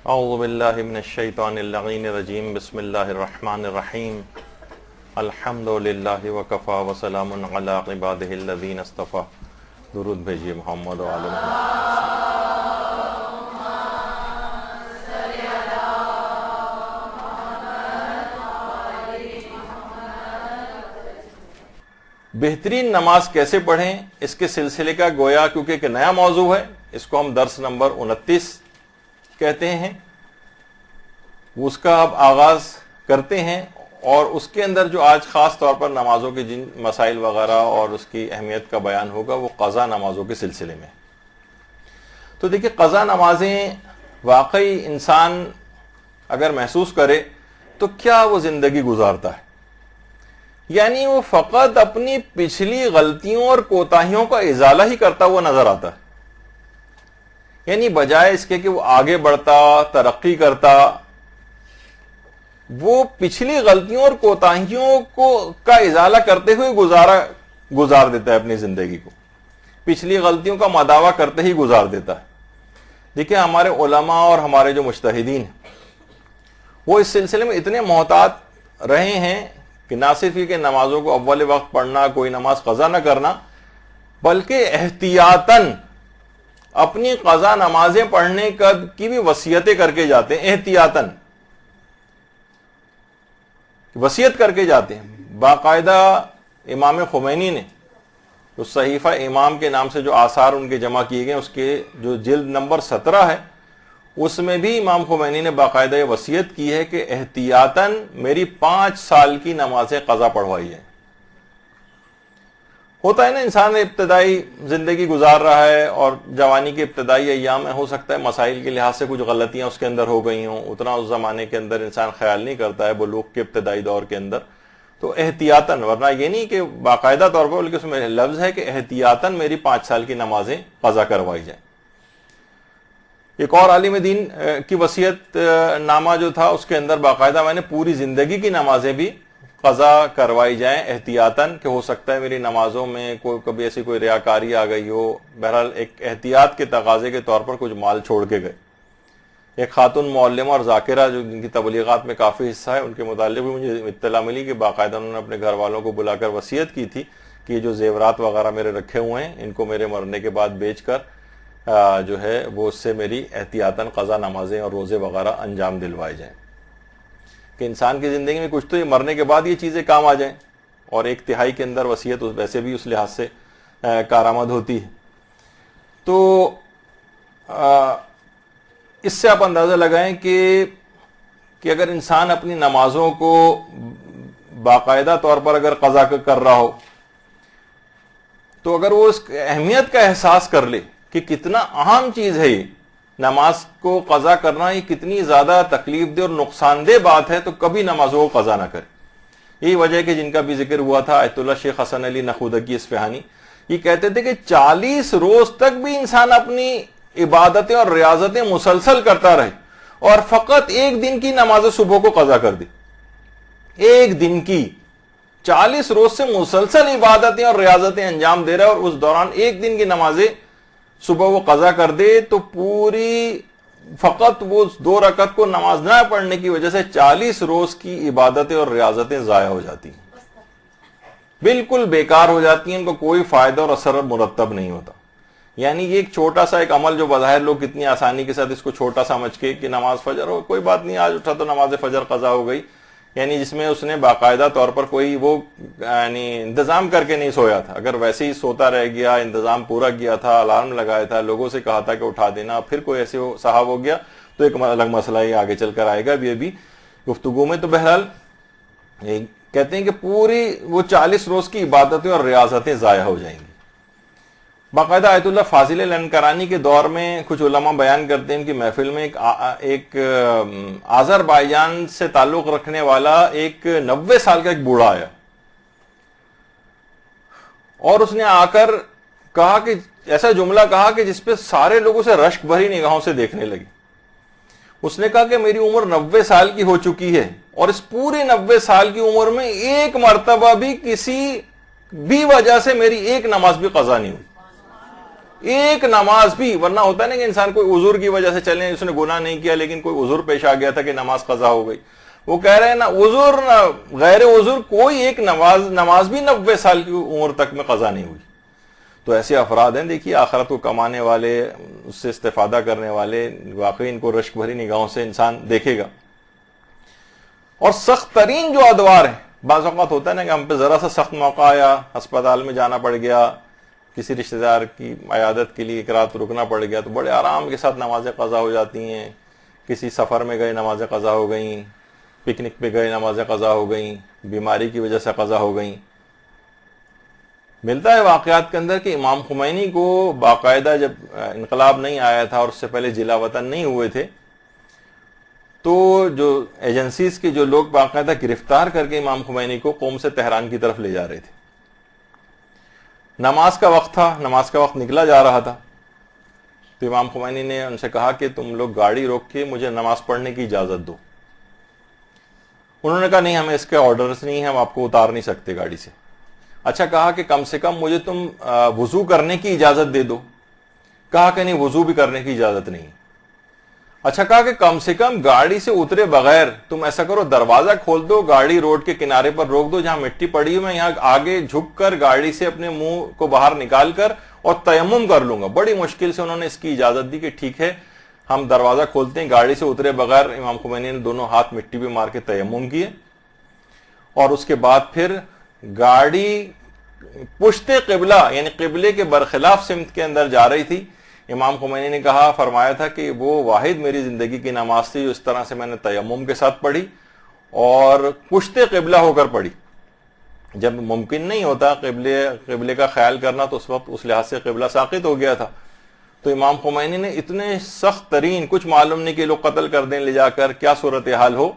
اعوذ باللہ من الشیطان اللعین الرجیم بسم اللہ الرحمن الرحیم الحمد للہ وکفی وسلام علی عبادہ الذین اصطفی. درود بھیجیے محمد و آل محمد. بہترین نماز کیسے پڑھیں، اس کے سلسلے کا گویا کیونکہ ایک نیا موضوع ہے، اس کو ہم درس نمبر 29 کہتے ہیں، اس کا اب آغاز کرتے ہیں. اور اس کے اندر جو آج خاص طور پر نمازوں کے جن مسائل وغیرہ اور اس کی اہمیت کا بیان ہوگا وہ قضا نمازوں کے سلسلے میں. تو دیکھیے، قضا نمازیں واقعی انسان اگر محسوس کرے تو کیا وہ زندگی گزارتا ہے، یعنی وہ فقط اپنی پچھلی غلطیوں اور کوتاہیوں کا ازالہ ہی کرتا ہوا نظر آتا ہے. یعنی بجائے اس کے کہ وہ آگے بڑھتا، ترقی کرتا، وہ پچھلی غلطیوں اور کوتاہیوں کا ازالہ کرتے ہوئے گزار دیتا ہے اپنی زندگی کو، پچھلی غلطیوں کا مداوع کرتے ہی گزار دیتا ہے. دیکھیں، ہمارے علماء اور ہمارے جو مجتہدین ہیں وہ اس سلسلے میں اتنے محتاط رہے ہیں کہ نہ صرف یہ کہ نمازوں کو اول وقت پڑھنا، کوئی نماز قضا نہ کرنا، بلکہ احتیاطاً اپنی قضا نمازیں پڑھنے کی بھی وصیتیں کر کے جاتے ہیں. احتیاطاً وصیت کر کے جاتے ہیں. باقاعدہ امام خمینی نے جو صحیفہ امام کے نام سے جو آثار ان کے جمع کیے گئے، اس کے جو جلد نمبر 17 ہے، اس میں بھی امام خمینی نے باقاعدہ یہ وصیت کی ہے کہ احتیاطاً میری 5 سال کی نمازیں قضا پڑھوائی ہیں. ہوتا ہے نا، انسان ابتدائی زندگی گزار رہا ہے اور جوانی کے ابتدائی ایام میں ہو سکتا ہے مسائل کے لحاظ سے کچھ غلطیاں اس کے اندر ہو گئی ہوں، اتنا اس زمانے کے اندر انسان خیال نہیں کرتا ہے بلوغ کے ابتدائی دور کے اندر. تو احتیاطاً، ورنہ یہ نہیں کہ باقاعدہ طور پر، بلکہ اس میں لفظ ہے کہ احتیاطاً میری 5 سال کی نمازیں قضا کروائی جائیں. ایک اور عالم دین کی وصیت نامہ جو تھا، اس کے اندر باقاعدہ میں نے پوری زندگی کی نمازیں بھی قضا کروائی جائیں احتیاطاً، کہ ہو سکتا ہے میری نمازوں میں کبھی ایسی کوئی ریاکاری آ گئی ہو. بہرحال ایک احتیاط کے تقاضے کے طور پر کچھ مال چھوڑ کے گئے. ایک خاتون معلمہ اور ذاکرہ جو جن کی تبلیغات میں کافی حصہ ہے، ان کے متعلق بھی مجھے اطلاع ملی کہ باقاعدہ انہوں نے اپنے گھر والوں کو بلا کر وصیت کی تھی کہ یہ جو زیورات وغیرہ میرے رکھے ہوئے ہیں، ان کو میرے مرنے کے بعد بیچ کر جو ہے وہ اس سے میری احتیاطاً قضا نمازیں اور روزے وغیرہ انجام دلوائے جائیں. کہ انسان کی زندگی میں کچھ تو یہ مرنے کے بعد یہ چیزیں کام آ جائیں، اور 1/3 کے اندر وصیت ویسے بھی اس لحاظ سے کارآمد ہوتی ہے. تو اس سے آپ اندازہ لگائیں کہ اگر انسان اپنی نمازوں کو باقاعدہ طور پر اگر قضا کر رہا ہو، تو اگر وہ اس اہمیت کا احساس کر لے کہ کتنا اہم چیز ہے یہ نماز کو قضا کرنا، یہ کتنی زیادہ تکلیف دہ اور نقصان دہ بات ہے، تو کبھی نمازوں کو قضا نہ کرے. یہی وجہ ہے کہ جن کا بھی ذکر ہوا تھا، آیت اللہ شیخ حسن علی نخودگی اصفہانی، یہ کہتے تھے کہ 40 روز تک بھی انسان اپنی عبادتیں اور ریاضتیں مسلسل کرتا رہے اور فقط 1 دن کی نماز صبح کو قضا کر دی. 1 دن کی 40 روز سے مسلسل عبادتیں اور ریاضتیں انجام دے رہا ہے، اور اس دوران 1 دن کی نمازیں صبح وہ قضا کر دے، تو پوری فقط وہ 2 رکعت کو نماز نہ پڑھنے کی وجہ سے 40 روز کی عبادتیں اور ریاضتیں ضائع ہو جاتی ہیں، بالکل بیکار ہو جاتی ہیں، ان کو کوئی فائدہ اور اثر مرتب نہیں ہوتا. یعنی یہ ایک چھوٹا سا ایک عمل جو بظاہر لوگ کتنی آسانی کے ساتھ اس کو چھوٹا سمجھ کے کہ نماز فجر ہو، کوئی بات نہیں، آج اٹھا تو نماز فجر قضا ہو گئی، یعنی جس میں اس نے باقاعدہ طور پر کوئی وہ یعنی انتظام کر کے نہیں سویا تھا. اگر ویسے ہی سوتا رہ گیا، انتظام پورا کیا تھا، الارم لگایا تھا، لوگوں سے کہا تھا کہ اٹھا دینا، پھر کوئی ایسے صاحب ہو گیا، تو ایک الگ مسئلہ یہ آگے چل کر آئے گا یہ بھی گفتگو میں. تو بہرحال کہتے ہیں کہ پوری وہ 40 روز کی عبادتیں اور ریاضتیں ضائع ہو جائیں گی. باقاعدہ آیت اللہ فاضل لنکرانی کے دور میں کچھ علماء بیان کرتے ہیں کہ محفل میں ایک آذربائیجان سے تعلق رکھنے والا ایک 90 سال کا ایک بوڑھا آیا، اور اس نے آ کر کہا کہ ایسا جملہ کہا کہ جس پہ سارے لوگوں سے رشک بھری نگاہوں سے دیکھنے لگے. اس نے کہا کہ میری عمر 90 سال کی ہو چکی ہے، اور اس پوری 90 سال کی عمر میں 1 مرتبہ بھی کسی بھی وجہ سے میری 1 نماز بھی قضا نہیں ہوئی. ایک نماز بھی، ورنہ ہوتا ہے نا کہ انسان کوئی عذر کی وجہ سے چلے، اس نے گناہ نہیں کیا لیکن کوئی عذر پیش آ گیا تھا کہ نماز قضا ہو گئی، وہ کہہ رہے ہیں نہ عذر نہ غیر عذر کوئی ایک نماز بھی 90 سال کی عمر تک میں قضا نہیں ہوئی۔ تو ایسے افراد ہیں، دیکھیے آخرت کو کمانے والے، اس سے استفادہ کرنے والے، واقعی ان کو رشک بھری نگاہوں سے انسان دیکھے گا۔ اور سخت ترین جو ادوار ہیں، بعض اوقات ہوتا ہے نا کہ ہم پہ ذرا سا سخت موقع آیا، ہسپتال میں جانا پڑ گیا، کسی رشتہ دار کی عیادت کے لیے ایک رات رکنا پڑ گیا، تو بڑے آرام کے ساتھ نمازیں قضا ہو جاتی ہیں۔ کسی سفر میں گئے نمازیں قضا ہو گئیں، پکنک پہ گئے نمازیں قضا ہو گئیں، بیماری کی وجہ سے قضا ہو گئیں۔ ملتا ہے واقعات کے اندر کہ امام خمینی کو باقاعدہ جب انقلاب نہیں آیا تھا اور اس سے پہلے جلا وطن نہیں ہوئے تھے، تو جو ایجنسیز کے جو لوگ باقاعدہ گرفتار کر کے امام خمینی کو قوم سے تہران کی طرف لے جا رہے تھے۔ نماز کا وقت تھا، نماز کا وقت نکلا جا رہا تھا، تو امام خمینی نے ان سے کہا کہ تم لوگ گاڑی روک کے مجھے نماز پڑھنے کی اجازت دو۔ انہوں نے کہا نہیں، ہمیں اس کے آرڈرز نہیں ہیں، ہم آپ کو اتار نہیں سکتے گاڑی سے۔ اچھا، کہا کہ کم سے کم مجھے تم وضو کرنے کی اجازت دے دو۔ کہا کہ نہیں، وضو بھی کرنے کی اجازت نہیں۔ اچھا، کہا کہ کم سے کم گاڑی سے اترے بغیر تم ایسا کرو، دروازہ کھول دو، گاڑی روڈ کے کنارے پر روک دو، جہاں مٹی پڑی ہے میں یہاں آگے جھک کر گاڑی سے اپنے منہ کو باہر نکال کر اور تیمم کر لوں گا۔ بڑی مشکل سے انہوں نے اس کی اجازت دی کہ ٹھیک ہے، ہم دروازہ کھولتے ہیں۔ گاڑی سے اترے بغیر امام خمینی نے دونوں ہاتھ مٹی پہ مار کے تیمم کیے، اور اس کے بعد پھر گاڑی پشت قبلہ یعنی قبلے کے برخلاف سمت کے اندر جا رہی تھی۔ امام خمینی نے کہا، فرمایا تھا کہ وہ واحد میری زندگی کی نماز تھی جو اس طرح سے میں نے تیمم کے ساتھ پڑھی اور پشت قبلہ ہو کر پڑھی۔ جب ممکن نہیں ہوتا قبلے کا خیال کرنا تو اس وقت اس لحاظ سے قبلہ ساقط ہو گیا تھا۔ تو امام خمینی نے اتنے سخت ترین، کچھ معلوم نہیں کہ لوگ قتل کر دیں لے جا کر، کیا صورتحال ہو،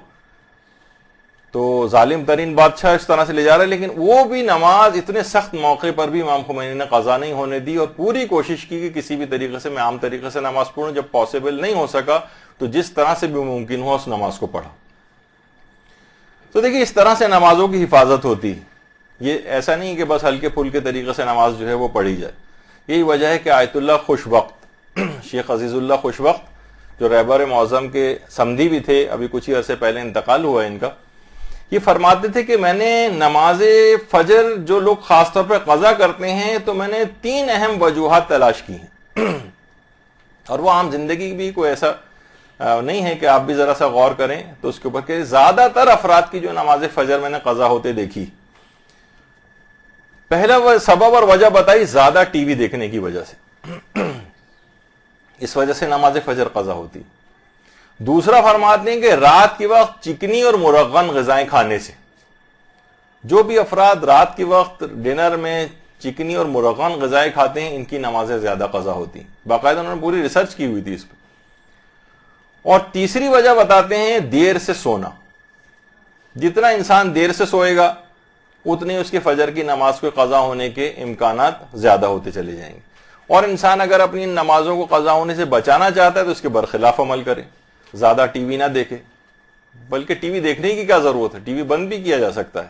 تو ظالم ترین بادشاہ اس طرح سے لے جا رہے، لیکن وہ بھی نماز اتنے سخت موقع پر بھی امام خمینی نے قضا نہیں ہونے دی، اور پوری کوشش کی کہ کسی بھی طریقے سے میں عام طریقے سے نماز پڑھوں۔ جب پاسبل نہیں ہو سکا تو جس طرح سے بھی ممکن ہو اس نماز کو پڑھا۔ تو دیکھیے اس طرح سے نمازوں کی حفاظت ہوتی ہے، یہ ایسا نہیں کہ بس ہلکے پھلکے طریقے سے نماز جو ہے وہ پڑھی جائے۔ یہی وجہ ہے کہ آیت اللہ خوش وقت، شیخ عزیز اللہ خوش وقت جو رہبر معظم کے سمدھی بھی تھے، ابھی کچھ ہی عرصے پہلے انتقال ہوا ہے ان کا، یہ فرماتے تھے کہ میں نے نماز فجر جو لوگ خاص طور پہ قضا کرتے ہیں تو میں نے 3 اہم وجوہات تلاش کی ہیں، اور وہ عام زندگی بھی کوئی ایسا نہیں ہے کہ آپ بھی ذرا سا غور کریں تو اس کے اوپر کہ زیادہ تر افراد کی جو نماز فجر میں نے قضا ہوتے دیکھی، پہلا سبب اور وجہ بتائی زیادہ ٹی وی دیکھنے کی وجہ سے، اس وجہ سے نماز فجر قضا ہوتی۔ دوسرا فرماتے ہیں کہ رات کے وقت چکنی اور مرغن غذائیں کھانے سے، جو بھی افراد رات کے وقت ڈنر میں چکنی اور مرغن غذائیں کھاتے ہیں ان کی نمازیں زیادہ قضا ہوتی ہیں۔ باقاعدہ انہوں نے پوری ریسرچ کی ہوئی تھی اس پہ۔ اور تیسری وجہ بتاتے ہیں دیر سے سونا، جتنا انسان دیر سے سوئے گا اتنی اس کے فجر کی نماز کو قضا ہونے کے امکانات زیادہ ہوتے چلے جائیں گے، اور انسان اگر اپنی نمازوں کو قضا ہونے سے بچانا چاہتا ہے تو اس کے برخلاف عمل کرے، زیادہ ٹی وی نہ دیکھے، بلکہ ٹی وی دیکھنے کی کیا ضرورت ہے، ٹی وی بند بھی کیا جا سکتا ہے۔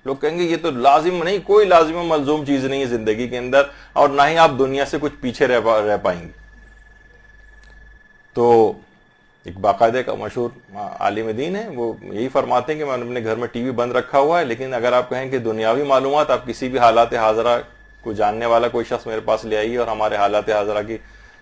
لوگ کہیں گے یہ تو لازم نہیں، کوئی لازم و ملزوم چیز نہیں ہے زندگی کے اندر، اور نہ ہی آپ دنیا سے کچھ پیچھے رہ پائیں گے۔ تو ایک باقاعدہ کا مشہور عالم دین ہے، وہ یہی فرماتے ہیں کہ میں نے اپنے گھر میں ٹی وی بند رکھا ہوا ہے، لیکن اگر آپ کہیں کہ دنیاوی معلومات آپ کسی بھی حالات حاضرہ کو جاننے والا کوئی شخص میرے پاس لے آئیے اور ہمارے حالات حاضرہ کی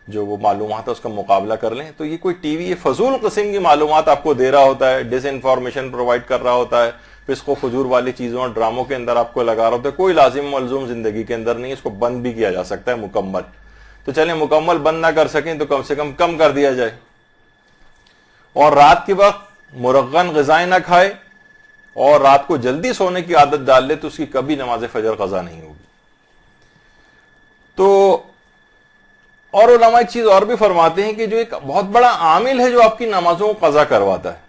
جو وہ معلومات ہے اس کا مقابلہ کر لیں، تو یہ کوئی ٹی وی یہ فضول قسم کی معلومات آپ کو دے رہا ہوتا ہے، ڈس انفارمیشن پرووائڈ کر رہا ہوتا ہے، فسق و فجور والی چیزوں اور ڈراموں کے اندر آپ کو لگا رہا ہوتا ہے، کوئی لازم ملزوم زندگی کے اندر نہیں، اس کو بند بھی کیا جا سکتا ہے مکمل۔ تو چلیں مکمل بند نہ کر سکیں تو کم سے کم کر دیا جائے، اور رات کے وقت مرغن غذائیں نہ کھائے اور رات کو جلدی سونے کی عادت ڈال لے تو اس کی کبھی نماز فجر قضا نہیں ہوگی۔ تو اور علماء ایک چیز اور بھی فرماتے ہیں کہ جو ایک بہت بڑا عامل ہے جو آپ کی نمازوں کو قضا کرواتا ہے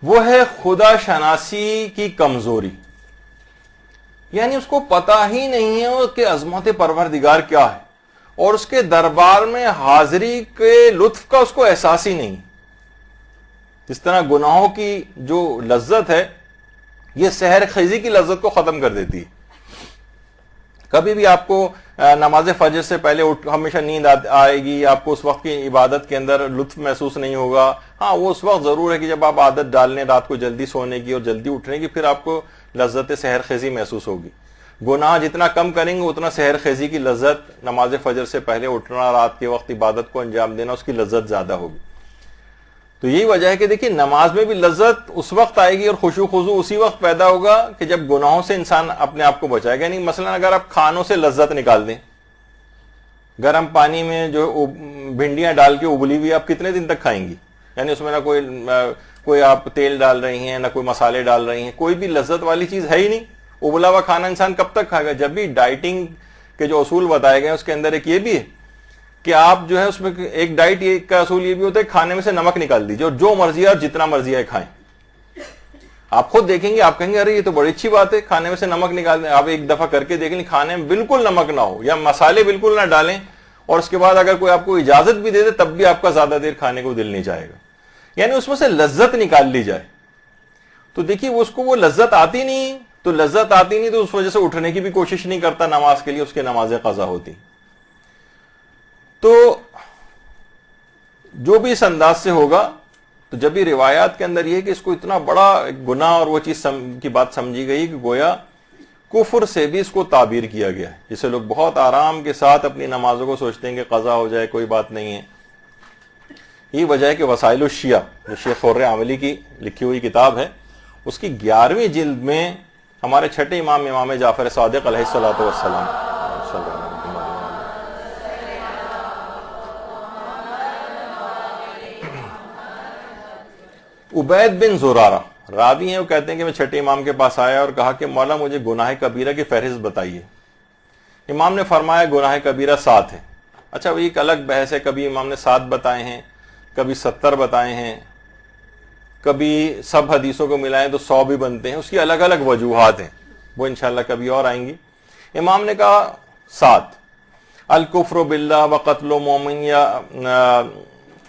وہ ہے خدا شناسی کی کمزوری، یعنی اس کو پتا ہی نہیں ہے کہ عظمت پروردگار کیا ہے، اور اس کے دربار میں حاضری کے لطف کا اس کو احساس ہی نہیں۔ جس طرح گناہوں کی جو لذت ہے یہ سحر خیزی کی لذت کو ختم کر دیتی ہے۔ کبھی بھی آپ کو نماز فجر سے پہلے ہمیشہ نیند آئے گی، آپ کو اس وقت کی عبادت کے اندر لطف محسوس نہیں ہوگا. ہاں وہ اس وقت ضرور ہے کہ جب آپ عادت ڈال لیں رات کو جلدی سونے کی اور جلدی اٹھنے کی، پھر آپ کو لذت سحر خیزی محسوس ہوگی. گناہ جتنا کم کریں گے اتنا سحر خیزی کی لذت، نماز فجر سے پہلے اٹھنا، رات کے وقت عبادت کو انجام دینا، اس کی لذت زیادہ ہوگی. تو یہی وجہ ہے کہ دیکھیے نماز میں بھی لذت اس وقت آئے گی اور خشوع خضوع اسی وقت پیدا ہوگا کہ جب گناہوں سے انسان اپنے آپ کو بچائے گا. یعنی مثلا اگر آپ کھانوں سے لذت نکال دیں، گرم پانی میں جو بھنڈیاں ڈال کے ابلی ہوئی آپ کتنے دن تک کھائیں گی؟ یعنی اس میں نہ کوئی آپ تیل ڈال رہی ہیں، نہ کوئی مسالے ڈال رہی ہیں، کوئی بھی لذت والی چیز ہے ہی نہیں. ابلا ہوا کھانا انسان کب تک کھائے گا؟ جب بھی ڈائٹنگ کے جو اصول بتائے گئے اس کے اندر ایک یہ بھی ہے کہ آپ جو ہے اس میں ایک ڈائٹ کا اصول یہ بھی ہوتا ہے کھانے میں سے نمک نکال دیجیے اور جو مرضی ہے اور جتنا مرضی ہے کھائیں. آپ خود دیکھیں گے، آپ کہیں گے ارے یہ تو بڑی اچھی بات ہے، کھانے میں سے نمک نکال دیں. آپ ایک دفعہ کر کے دیکھ لیں، کھانے میں بالکل نمک نہ ہو یا مسالے بالکل نہ ڈالیں، اور اس کے بعد اگر کوئی آپ کو اجازت بھی دے دے تب بھی آپ کا زیادہ دیر کھانے کو دل نہیں چاہے گا. یعنی اس میں سے لذت نکال لی جائے. تو دیکھیے اس کو وہ لذت آتی نہیں، تو لذت آتی نہیں تو اس وجہ سے اٹھنے کی بھی کوشش نہیں کرتا نماز کے لیے، اس کی نمازیں قضا ہوتی. تو جو بھی اس انداز سے ہوگا، تو جب بھی روایات کے اندر یہ ہے کہ اس کو اتنا بڑا گناہ اور وہ چیز کی بات سمجھی گئی کہ گویا کفر سے بھی اس کو تعبیر کیا گیا ہے، جسے لوگ بہت آرام کے ساتھ اپنی نمازوں کو سوچتے ہیں کہ قضا ہو جائے کوئی بات نہیں ہے. یہ وجہ ہے کہ وسائل الشیعہ جو شیخ خرم عاملی کی لکھی ہوئی کتاب ہے، اس کی 11ویں جلد میں ہمارے چھٹے امام جعفر صادق علیہ الصلوۃ والسلام عبید بن زرارہ راوی ہیں، وہ کہتے ہیں کہ میں چھٹے امام کے پاس آیا اور کہا کہ مولا مجھے گناہ کبیرہ کی فہرست بتائیے. امام نے فرمایا گناہ کبیرہ 7 ہے. اچھا وہ ایک الگ بحث ہے، کبھی امام نے 7 بتائے ہیں، کبھی 70 بتائے ہیں، کبھی سب حدیثوں کو ملائیں تو 100 بھی بنتے ہیں. اس کی الگ الگ وجوہات ہیں، وہ انشاءاللہ کبھی اور آئیں گی. امام نے کہا 7: الکفر باللہ وقتل مومن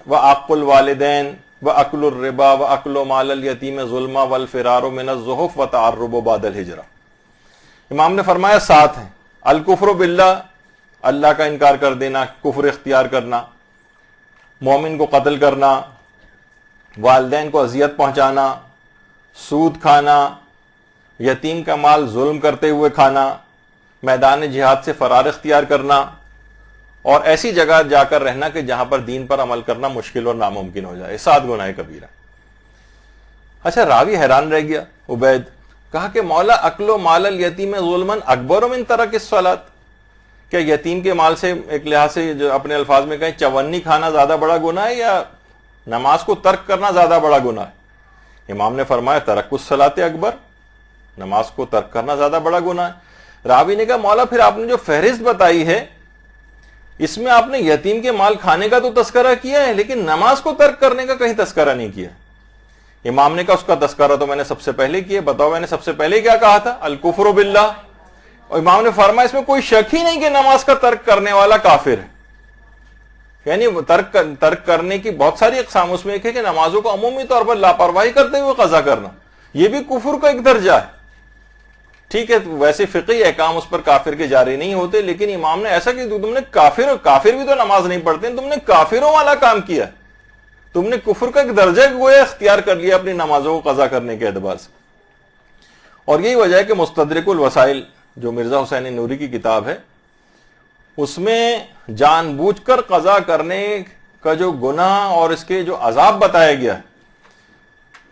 وعق الوالدین وأكل الربا وأكل مال اليتیم ظلما والفرار من الزحف وتعرب بعد الہجرہ. امام نے فرمایا 7 ہیں. الکفر باللہ، اللہ کا انکار کر دینا، کفر اختیار کرنا، مومن کو قتل کرنا، والدین کو اذیت پہنچانا، سود کھانا، یتیم کا مال ظلم کرتے ہوئے کھانا، میدان جہاد سے فرار اختیار کرنا، اور ایسی جگہ جا کر رہنا کہ جہاں پر دین پر عمل کرنا مشکل اور ناممکن ہو جائے. 7 گناہ کبیرہ. اچھا راوی حیران رہ گیا عبید، کہا کہ مولا اکل و مال الیتیم ظلما اکبر من ترک الصلاۃ، کیا یتیم کے مال سے ایک لحاظ سے جو اپنے الفاظ میں کہیں چونی کھانا زیادہ بڑا گناہ ہے یا نماز کو ترک کرنا زیادہ بڑا گناہ ہے؟ امام نے فرمایا ترک الصلاۃ اکبر، نماز کو ترک کرنا زیادہ بڑا گناہ ہے. راوی نے کہا مولا پھر آپ نے جو فہرست بتائی ہے اس میں آپ نے یتیم کے مال کھانے کا تو تذکرہ کیا ہے لیکن نماز کو ترک کرنے کا کہیں تذکرہ نہیں کیا. امام نے کہا اس کا تذکرہ تو میں نے سب سے پہلے کیا، بتاؤ میں نے سب سے پہلے کیا کہا تھا؟ الکفر باللہ. اور امام نے فرمایا اس میں کوئی شک ہی نہیں کہ نماز کا ترک کرنے والا کافر ہے. یعنی ترک کرنے کی بہت ساری اقسام، اس میں ایک ہے کہ نمازوں کو عمومی طور پر لاپرواہی کرتے ہوئے قضا کرنا، یہ بھی کفر کا ایک درجہ ہے. ٹھیک ہے ویسے فقہی احکام اس پر کافر کے جاری نہیں ہوتے، لیکن امام نے ایسا کہ تم نے کافر بھی تو نماز نہیں پڑھتے، تم نے کافروں والا کام کیا، تم نے کفر کا ایک درجہ گویا اختیار کر لیا اپنی نمازوں کو قضا کرنے کے اعتبار سے. اور یہی وجہ ہے کہ مستدرک الوسائل جو مرزا حسین نوری کی کتاب ہے، اس میں جان بوجھ کر قضا کرنے کا جو گناہ اور اس کے جو عذاب بتایا گیا ہے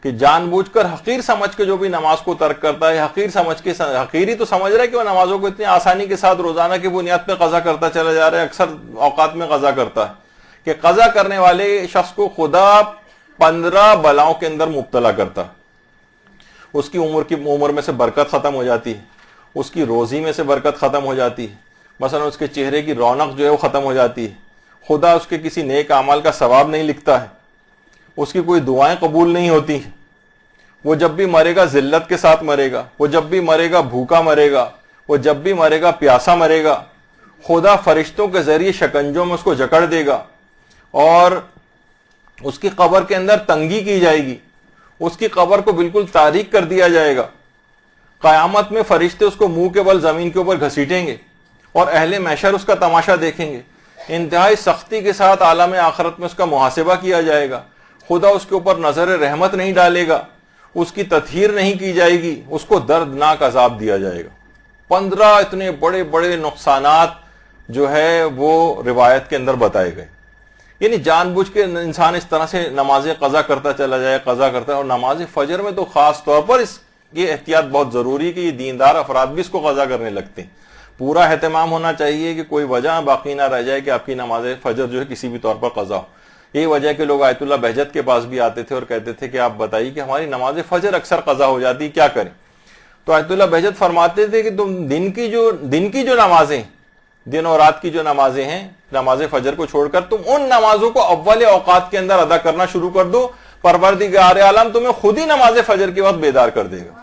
کہ جان بوجھ کر حقیر سمجھ کے جو بھی نماز کو ترک کرتا ہے، حقیری تو سمجھ رہا ہے کہ وہ نمازوں کو اتنی آسانی کے ساتھ روزانہ کی بنیاد پہ قضا کرتا چلا جا رہا ہے، اکثر اوقات میں قضا کرتا ہے، کہ قضا کرنے والے شخص کو خدا 15 بلاؤں کے اندر مبتلا کرتا ہے. اس کی عمر میں سے برکت ختم ہو جاتی ہے، اس کی روزی میں سے برکت ختم ہو جاتی ہے، مثلا اس کے چہرے کی رونق جو ہے وہ ختم ہو جاتی ہے، خدا اس کے کسی نیک اعمال کا ثواب نہیں لکھتا ہے، اس کی کوئی دعائیں قبول نہیں ہوتی، وہ جب بھی مرے گا ذلت کے ساتھ مرے گا، وہ جب بھی مرے گا بھوکا مرے گا، وہ جب بھی مرے گا پیاسا مرے گا، خدا فرشتوں کے ذریعے شکنجوں میں اس کو جکڑ دے گا اور اس کی قبر کے اندر تنگی کی جائے گی، اس کی قبر کو بالکل تاریک کر دیا جائے گا، قیامت میں فرشتے اس کو منہ کے بل زمین کے اوپر گھسیٹیں گے اور اہل محشر اس کا تماشا دیکھیں گے. انتہائی سختی کے ساتھ عالم آخرت میں اس کا محاسبہ کیا جائے گا. خدا اس کے اوپر نظر رحمت نہیں ڈالے گا, اس کی تطہیر نہیں کی جائے گی, اس کو دردناک عذاب دیا جائے گا. 15 اتنے بڑے بڑے نقصانات جو ہے وہ روایت کے اندر بتائے گئے. یعنی جان بوجھ کے انسان اس طرح سے نماز قضا کرتا چلا جائے, قضا کرتا ہے. اور نماز فجر میں تو خاص طور پر اس کی احتیاط بہت ضروری ہے کہ یہ دیندار افراد بھی اس کو قضا کرنے لگتے ہیں. پورا اہتمام ہونا چاہیے کہ کوئی وجہ باقی نہ رہ جائے کہ آپ کی نماز فجر جو ہے کسی بھی طور پر قضا ہو. یہی وجہ ہے کہ لوگ آیت اللہ بہجت کے پاس بھی آتے تھے اور کہتے تھے کہ آپ بتائیے کہ ہماری نماز فجر اکثر قضا ہو جاتی, کیا کریں؟ تو آیت اللہ بہجت فرماتے تھے کہ تم دن کی جو نمازیں, دن اور رات کی جو نمازیں ہیں, نماز فجر کو چھوڑ کر تم ان نمازوں کو اول اوقات کے اندر ادا کرنا شروع کر دو, پروردگار عالم تمہیں خود ہی نماز فجر کے وقت بیدار کر دے گا.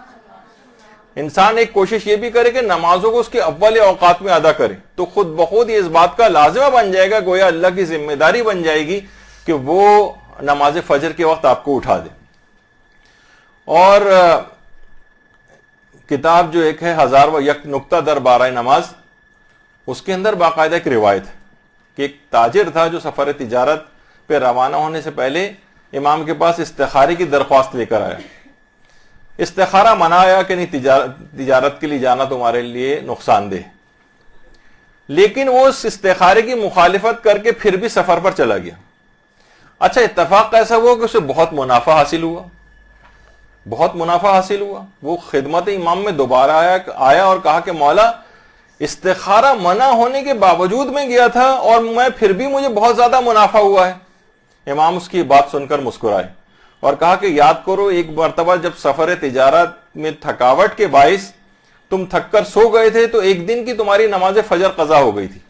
انسان ایک کوشش یہ بھی کرے کہ نمازوں کو اس کے اول اوقات میں ادا کرے, تو خود بخود یہ اس بات کا لازمہ بن جائے گا, گویا اللہ کی ذمہ داری بن جائے گی کہ وہ نماز فجر کے وقت آپ کو اٹھا دے. اور کتاب جو ایک ہے 1001 نکتہ در 12 نماز, اس کے اندر باقاعدہ ایک روایت ہے کہ ایک تاجر تھا جو سفر تجارت پہ روانہ ہونے سے پہلے امام کے پاس استخارے کی درخواست لے کر آیا. استخارہ منایا کہ نہیں, تجارت کے لیے جانا تمہارے لیے نقصان دہ, لیکن وہ اس استخارے کی مخالفت کر کے پھر بھی سفر پر چلا گیا. اچھا اتفاق ایسا ہوا کہ اسے بہت منافع حاصل ہوا, بہت منافع حاصل ہوا. وہ خدمت امام میں دوبارہ آیا اور کہا کہ مولا استخارہ منع ہونے کے باوجود میں گیا تھا اور میں پھر بھی مجھے بہت زیادہ منافع ہوا ہے. امام اس کی بات سن کر مسکرائے اور کہا کہ یاد کرو ایک مرتبہ جب سفر تجارت میں تھکاوٹ کے باعث تم تھک کر سو گئے تھے تو ایک دن کی تمہاری نماز فجر قضا ہو گئی تھی,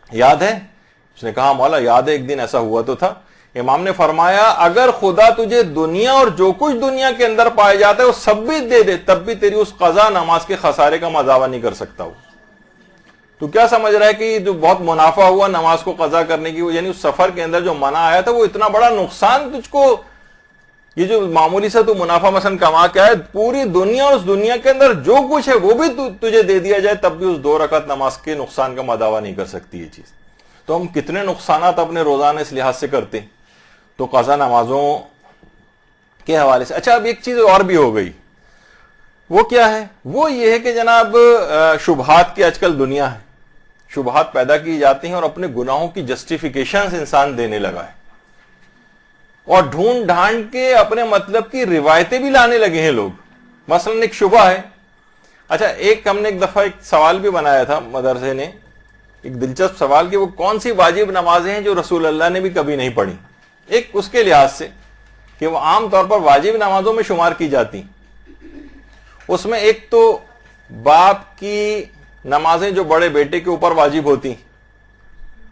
یاد ہے؟ اس نے کہا مولا یاد ہے, ایک دن ایسا ہوا تو تھا. امام نے فرمایا اگر خدا تجھے دنیا اور جو کچھ دنیا کے اندر پائے جاتا ہے وہ سب بھی دے دے, تب بھی تیری اس قضا نماز کے خسارے کا مداوع نہیں کر سکتا ہو. تو کیا سمجھ رہا ہے کہ جو بہت منافع ہوا نماز کو قضا کرنے کی, یعنی اس سفر کے اندر جو منع آیا تھا وہ اتنا بڑا نقصان تجھ کو, یہ جو معمولی سا تو منافع مثلا کما کے آئے, پوری دنیا اور اس دنیا کے اندر جو کچھ ہے وہ بھی تجھے دے دیا جائے تب بھی اس 2 رکعت نماز کے نقصان کا مداوع نہیں کر سکتی یہ چیز. تو ہم کتنے نقصانات اپنے روزانہ اس لحاظ سے کرتے ہیں. تو قضا نمازوں کے حوالے سے اچھا اب ایک چیز اور بھی ہو گئی, وہ کیا ہے؟ وہ یہ ہے کہ جناب شبہات کی آج کل دنیا ہے, شبہات پیدا کی جاتی ہیں اور اپنے گناہوں کی جسٹیفیکیشنز انسان دینے لگا ہے اور ڈھونڈ ڈھانڈ کے اپنے مطلب کی روایتیں بھی لانے لگے ہیں لوگ. مثلا ایک شبہ ہے, اچھا ہم نے ایک دفعہ ایک سوال بھی بنایا تھا مدرسے نے, ایک دلچسپ سوال کہ وہ کون سی واجب نمازیں ہیں جو رسول اللہ نے بھی کبھی نہیں پڑھی, ایک اس کے لحاظ سے کہ وہ عام طور پر واجب نمازوں میں شمار کی جاتی. اس میں ایک تو باپ کی نمازیں جو بڑے بیٹے کے اوپر واجب ہوتی.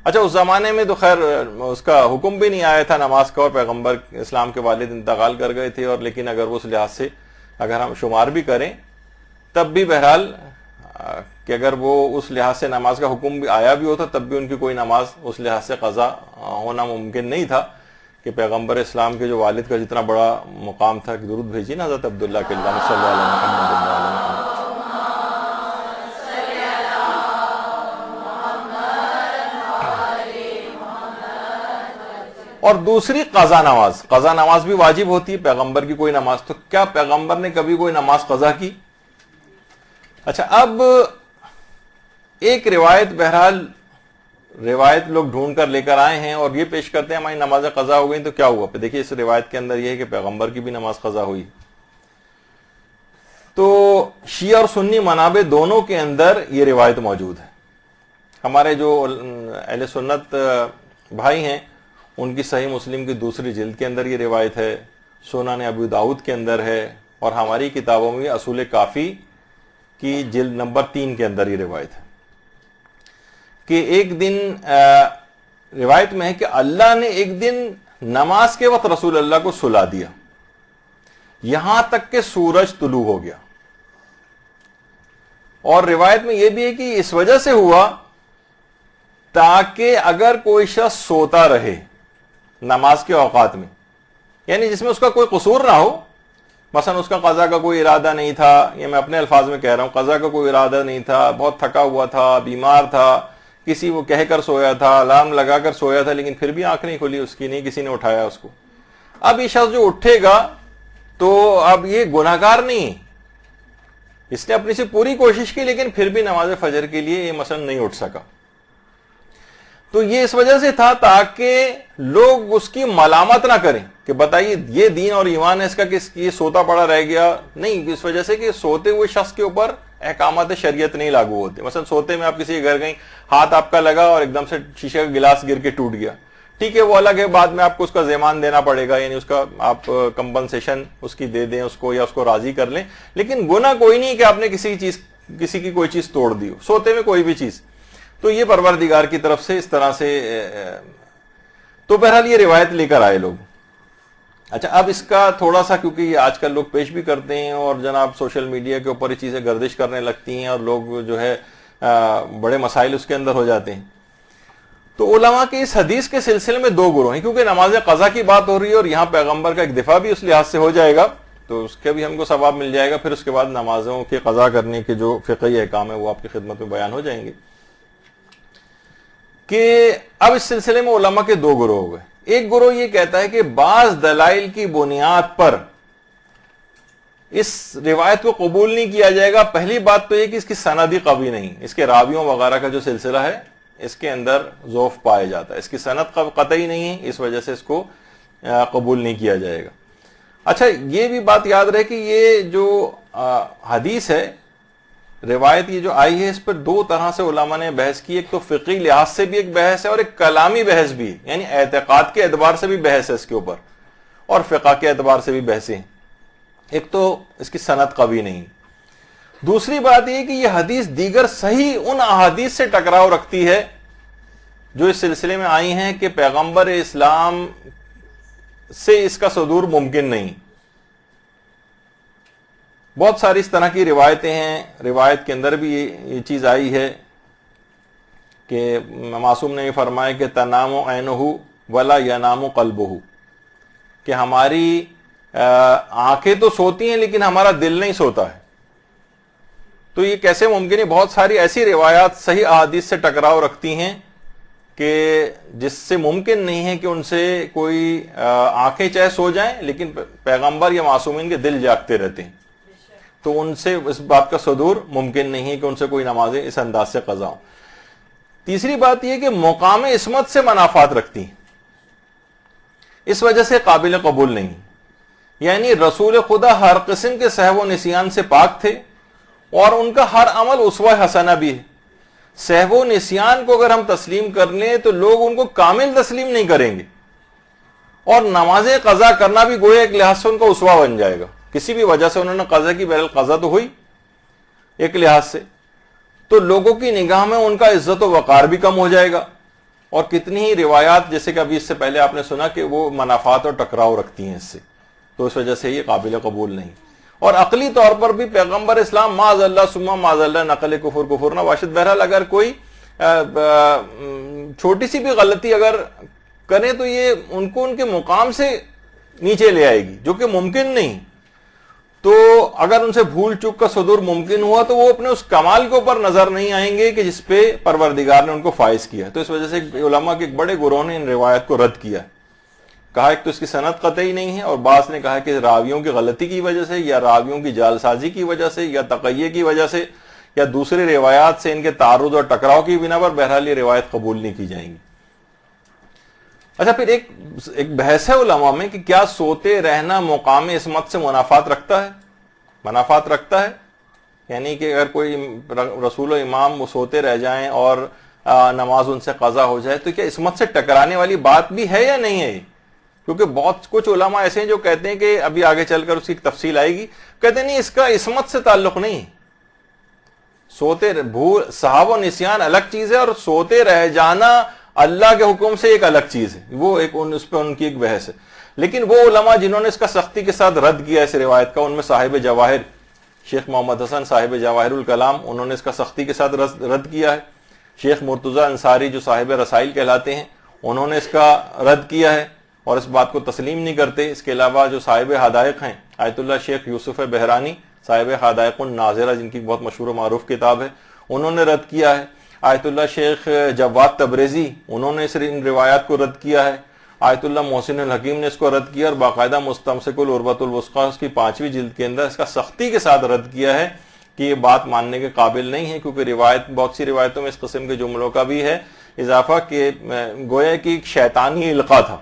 اچھا اس زمانے میں تو خیر اس کا حکم بھی نہیں آیا تھا نماز کا, اور پیغمبر اسلام کے والد انتقال کر گئے تھے, اور لیکن اگر وہ اس لحاظ سے اگر ہم شمار بھی کریں تب بھی بہرحال کہ اگر وہ اس لحاظ سے نماز کا حکم بھی آیا بھی ہوتا تب بھی ان کی کوئی نماز اس لحاظ سے قضا ہونا ممکن نہیں تھا کہ پیغمبر اسلام کے جو والد کا جتنا بڑا مقام تھا کہ درود بھیجیے نا حضرت عبداللہ کے اللہ صلی اللہ علیہ محمد. اور دوسری قضا نماز, قضا نماز بھی واجب ہوتی ہے, پیغمبر کی کوئی نماز. تو کیا پیغمبر نے کبھی کوئی نماز قضا کی؟ اچھا اب ایک روایت, بہرحال روایت لوگ ڈھونڈ کر لے کر آئے ہیں اور یہ پیش کرتے ہیں ہماری نمازیں قضا ہو گئی. تو کیا ہوا؟ دیکھیے اس روایت کے اندر یہ ہے کہ پیغمبر کی بھی نماز قضا ہوئی. تو شیعہ اور سنی منابع دونوں کے اندر یہ روایت موجود ہے. ہمارے جو اہل سنت بھائی ہیں ان کی صحیح مسلم کی 2 جلد کے اندر یہ روایت ہے, سنن ابو داؤد کے اندر ہے, اور ہماری کتابوں میں اصول کافی کی جلد نمبر 3 کے اندر یہ روایت ہے کہ ایک دن روایت میں ہے کہ اللہ نے ایک دن نماز کے وقت رسول اللہ کو سلا دیا یہاں تک کہ سورج طلوع ہو گیا. اور روایت میں یہ بھی ہے کہ اس وجہ سے ہوا تاکہ اگر کوئی شخص سوتا رہے نماز کے اوقات میں, یعنی جس میں اس کا کوئی قصور نہ ہو, مثلا اس کا قضا کا کوئی ارادہ نہیں تھا، یہ میں اپنے الفاظ میں کہہ رہا ہوں، قضا کا کوئی ارادہ نہیں تھا، بہت تھکا ہوا تھا، بیمار تھا، کسی وہ کہہ کر سویا تھا، الارم لگا کر سویا تھا، لیکن پھر بھی آنکھ نہیں کھلی اس کی، نہیں کسی نے اٹھایا اس کو. اب یہ شخص جو اٹھے گا تو اب یہ گناہگار نہیں، اس نے اپنی سے پوری کوشش کی لیکن پھر بھی نماز فجر کے لیے یہ مثلا نہیں اٹھ سکا. تو یہ اس وجہ سے تھا تاکہ لوگ اس کی ملامت نہ کریں کہ بتائیے یہ دین اور ایمان ہے اس کا کہ یہ سوتا پڑا رہ گیا. نہیں، اس وجہ سے کہ سوتے ہوئے شخص کے اوپر احکامات شریعت نہیں لاگو ہوتے. مثلا سوتے میں آپ کسی کے گھر گئیں، ہاتھ آپ کا لگا اور ایک دم سے شیشے کا گلاس گر کے ٹوٹ گیا، ٹھیک ہے، وہ الگ ہے، بعد میں آپ کو اس کا زیمان دینا پڑے گا، یعنی اس کا آپ کمپنسیشن اس کی دے دیں اس کو یا اس کو راضی کر لیں. لیکن گناہ کوئی نہیں کہ آپ نے کسی کی کوئی چیز توڑ دی ہو سوتے میں، کوئی بھی چیز. تو یہ پروردگار کی طرف سے اس طرح سے. تو بہرحال یہ روایت لے کر آئے لوگ. اچھا، اب اس کا تھوڑا سا، کیونکہ یہ آج کل لوگ پیش بھی کرتے ہیں اور جناب سوشل میڈیا کے اوپر یہ چیزیں گردش کرنے لگتی ہیں اور لوگ جو ہے بڑے مسائل اس کے اندر ہو جاتے ہیں. تو علماء کے اس حدیث کے سلسلے میں دو گروہ ہیں، کیونکہ نماز قضا کی بات ہو رہی ہے اور یہاں پیغمبر کا ایک دفاع بھی اس لحاظ سے ہو جائے گا تو اس کے بھی ہم کو ثواب مل جائے گا. پھر اس کے بعد نمازوں کے قضا کرنے کے جو فقہی احکام ہیں وہ آپ کی خدمت میں بیان ہو جائیں گے. کہ اب اس سلسلے میں علماء کے دو گروہ ہو گئے. ایک گروہ یہ کہتا ہے کہ بعض دلائل کی بنیاد پر اس روایت کو قبول نہیں کیا جائے گا. پہلی بات تو یہ کہ اس کی سندی قوی نہیں، اس کے راویوں وغیرہ کا جو سلسلہ ہے اس کے اندر ضعف پایا جاتا ہے، اس کی سند قطعی نہیں ہے، اس وجہ سے اس کو قبول نہیں کیا جائے گا. اچھا، یہ بھی بات یاد رہے کہ یہ جو حدیث ہے، روایت یہ جو آئی ہے، اس پر دو طرح سے علماء نے بحث کی. ایک تو فقہی لحاظ سے بھی ایک بحث ہے اور ایک کلامی بحث بھی ہے، یعنی اعتقاد کے اعتبار سے بھی بحث ہے اس کے اوپر اور فقہ کے اعتبار سے بھی بحثیں ہیں. ایک تو اس کی سند قوی نہیں. دوسری بات یہ کہ یہ حدیث دیگر صحیح ان احادیث سے ٹکراؤ رکھتی ہے جو اس سلسلے میں آئی ہیں کہ پیغمبر اسلام سے اس کا صدور ممکن نہیں. بہت ساری اس طرح کی روایتیں ہیں. روایت کے اندر بھی یہ چیز آئی ہے کہ معصوم نے یہ فرمایا کہ تنام عینہ ولا ینام قلبہ، کہ ہماری آنکھیں تو سوتی ہیں لیکن ہمارا دل نہیں سوتا ہے. تو یہ کیسے ممکن ہے؟ بہت ساری ایسی روایات صحیح احادیث سے ٹکراؤ رکھتی ہیں کہ جس سے ممکن نہیں ہے کہ ان سے کوئی آنکھیں چاہے سو جائیں لیکن پیغمبر یا معصومین کے دل جاگتے رہتے ہیں. تو ان سے اس بات کا صدور ممکن نہیں ہے کہ ان سے کوئی نمازیں اس انداز سے قضا ہوں. تیسری بات یہ کہ مقام عصمت سے منافات رکھتی ہیں، اس وجہ سے قابل قبول نہیں. یعنی رسول خدا ہر قسم کے سہو و نسیان سے پاک تھے اور ان کا ہر عمل اسوہ حسنہ بھی ہے. سہو و نسیان کو اگر ہم تسلیم کر لیں تو لوگ ان کو کامل تسلیم نہیں کریں گے اور نماز قضا کرنا بھی گویا ایک لحاظ سے ان کا اسوہ بن جائے گا. کسی بھی وجہ سے انہوں نے قضا کی، بہرحال قضا تو ہوئی ایک لحاظ سے، تو لوگوں کی نگاہ میں ان کا عزت و وقار بھی کم ہو جائے گا. اور کتنی ہی روایات جیسے کہ ابھی اس سے پہلے آپ نے سنا کہ وہ منافات اور ٹکراؤ رکھتی ہیں اس سے، تو اس وجہ سے یہ قابل قبول نہیں. اور عقلی طور پر بھی پیغمبر اسلام معاذ اللہ ثم معاذ اللہ نقل کفر نہ باشد. بہرحال اگر کوئی چھوٹی سی بھی غلطی اگر کریں تو یہ ان کو ان کے مقام سے نیچے لے آئے گی، جو کہ ممکن نہیں. تو اگر ان سے بھول چوک کا صدور ممکن ہوا تو وہ اپنے اس کمال کے اوپر نظر نہیں آئیں گے کہ جس پہ پروردگار نے ان کو فائز کیا. تو اس وجہ سے علماء کے ایک بڑے گروہ نے ان روایت کو رد کیا. کہا ایک تو اس کی سند قطعی نہیں ہے اور بعض نے کہا کہ راویوں کی غلطی کی وجہ سے یا راویوں کی جعل سازی کی وجہ سے یا تقیہ کی وجہ سے یا دوسری روایات سے ان کے تعارض اور ٹکراؤ کی بنا پر بہرحال یہ روایت قبول نہیں کی جائیں گی. اچھا، پھر ایک بحث ہے علماء میں کہ کیا سوتے رہنا مقام عصمت سے منافات رکھتا ہے؟ منافات رکھتا ہے، یعنی کہ اگر کوئی رسول و امام وہ سوتے رہ جائیں اور نماز ان سے قضا ہو جائے تو کیا عصمت سے ٹکرانے والی بات بھی ہے یا نہیں ہے؟ کیونکہ بہت کچھ علماء ایسے ہیں جو کہتے ہیں کہ ابھی آگے چل کر اس کی تفصیل آئے گی، کہتے ہیں نہیں، اس کا عصمت سے تعلق نہیں. سوتے صحابہ و نسیان الگ چیز ہے اور سوتے رہ جانا اللہ کے حکم سے ایک الگ چیز ہے. وہ ایک اس پہ ان کی ایک بحث ہے. لیکن وہ علماء جنہوں نے اس کا سختی کے ساتھ رد کیا اس روایت کا، ان میں صاحب جواہر شیخ محمد حسن صاحب جواہر الکلام، انہوں نے اس کا سختی کے ساتھ رد کیا ہے. شیخ مرتضی انصاری جو صاحب رسائل کہلاتے ہیں، انہوں نے اس کا رد کیا ہے اور اس بات کو تسلیم نہیں کرتے. اس کے علاوہ جو صاحب حدائق ہیں آیت اللہ شیخ یوسف بحرانی صاحب حدائق الناظرہ، جن کی بہت مشہور و معروف کتاب ہے، انہوں نے رد کیا ہے۔ آیت اللہ شیخ جواد تبریزی، انہوں نے ان روایات کو رد کیا ہے۔ آیت اللہ محسن الحکیم نے اس کو رد کیا اور باقاعدہ مستمسک العروۃ الوثقیٰ اس کی 5ویں جلد کے اندر اس کا سختی کے ساتھ رد کیا ہے کہ یہ بات ماننے کے قابل نہیں ہے، کیونکہ بہت سی روایتوں میں اس قسم کے جملوں کا بھی ہے اضافہ کہ گویا کہ ایک شیطانی القاء تھا۔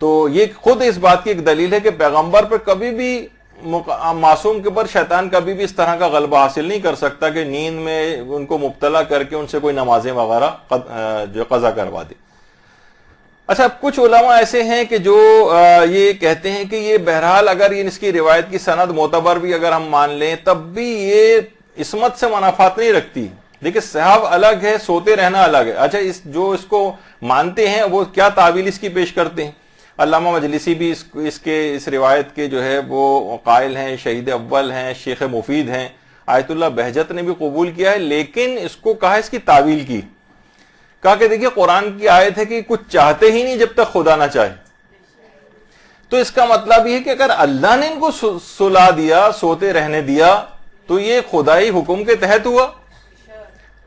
تو یہ خود اس بات کی ایک دلیل ہے کہ پیغمبر پر کبھی بھی، معصوم کے اوپر شیطان کبھی بھی اس طرح کا غلبہ حاصل نہیں کر سکتا کہ نیند میں ان کو مبتلا کر کے ان سے کوئی نمازیں وغیرہ جو قضا کروا دے۔ اچھا، کچھ علماء ایسے ہیں کہ جو یہ کہتے ہیں کہ یہ بہرحال اگر اس کی روایت کی سند معتبر بھی اگر ہم مان لیں تب بھی یہ عصمت سے منافات نہیں رکھتی۔ دیکھیں، صحاب الگ ہے، سوتے رہنا الگ ہے۔ اچھا، جو اس کو مانتے ہیں وہ کیا تعویل اس کی پیش کرتے ہیں؟ علامہ مجلسی بھی اس روایت کے جو ہے وہ قائل ہیں، شہید اول ہیں، شیخ مفید ہیں، آیت اللہ بہجت نے بھی قبول کیا ہے، لیکن اس کو کہا اس کی تعویل کی، کہا کہ دیکھیے قرآن کی آیت ہے کہ کچھ چاہتے ہی نہیں جب تک خدا نہ چاہے، تو اس کا مطلب یہ ہے کہ اگر اللہ نے ان کو سلا دیا، سوتے رہنے دیا، تو یہ خدائی حکم کے تحت ہوا،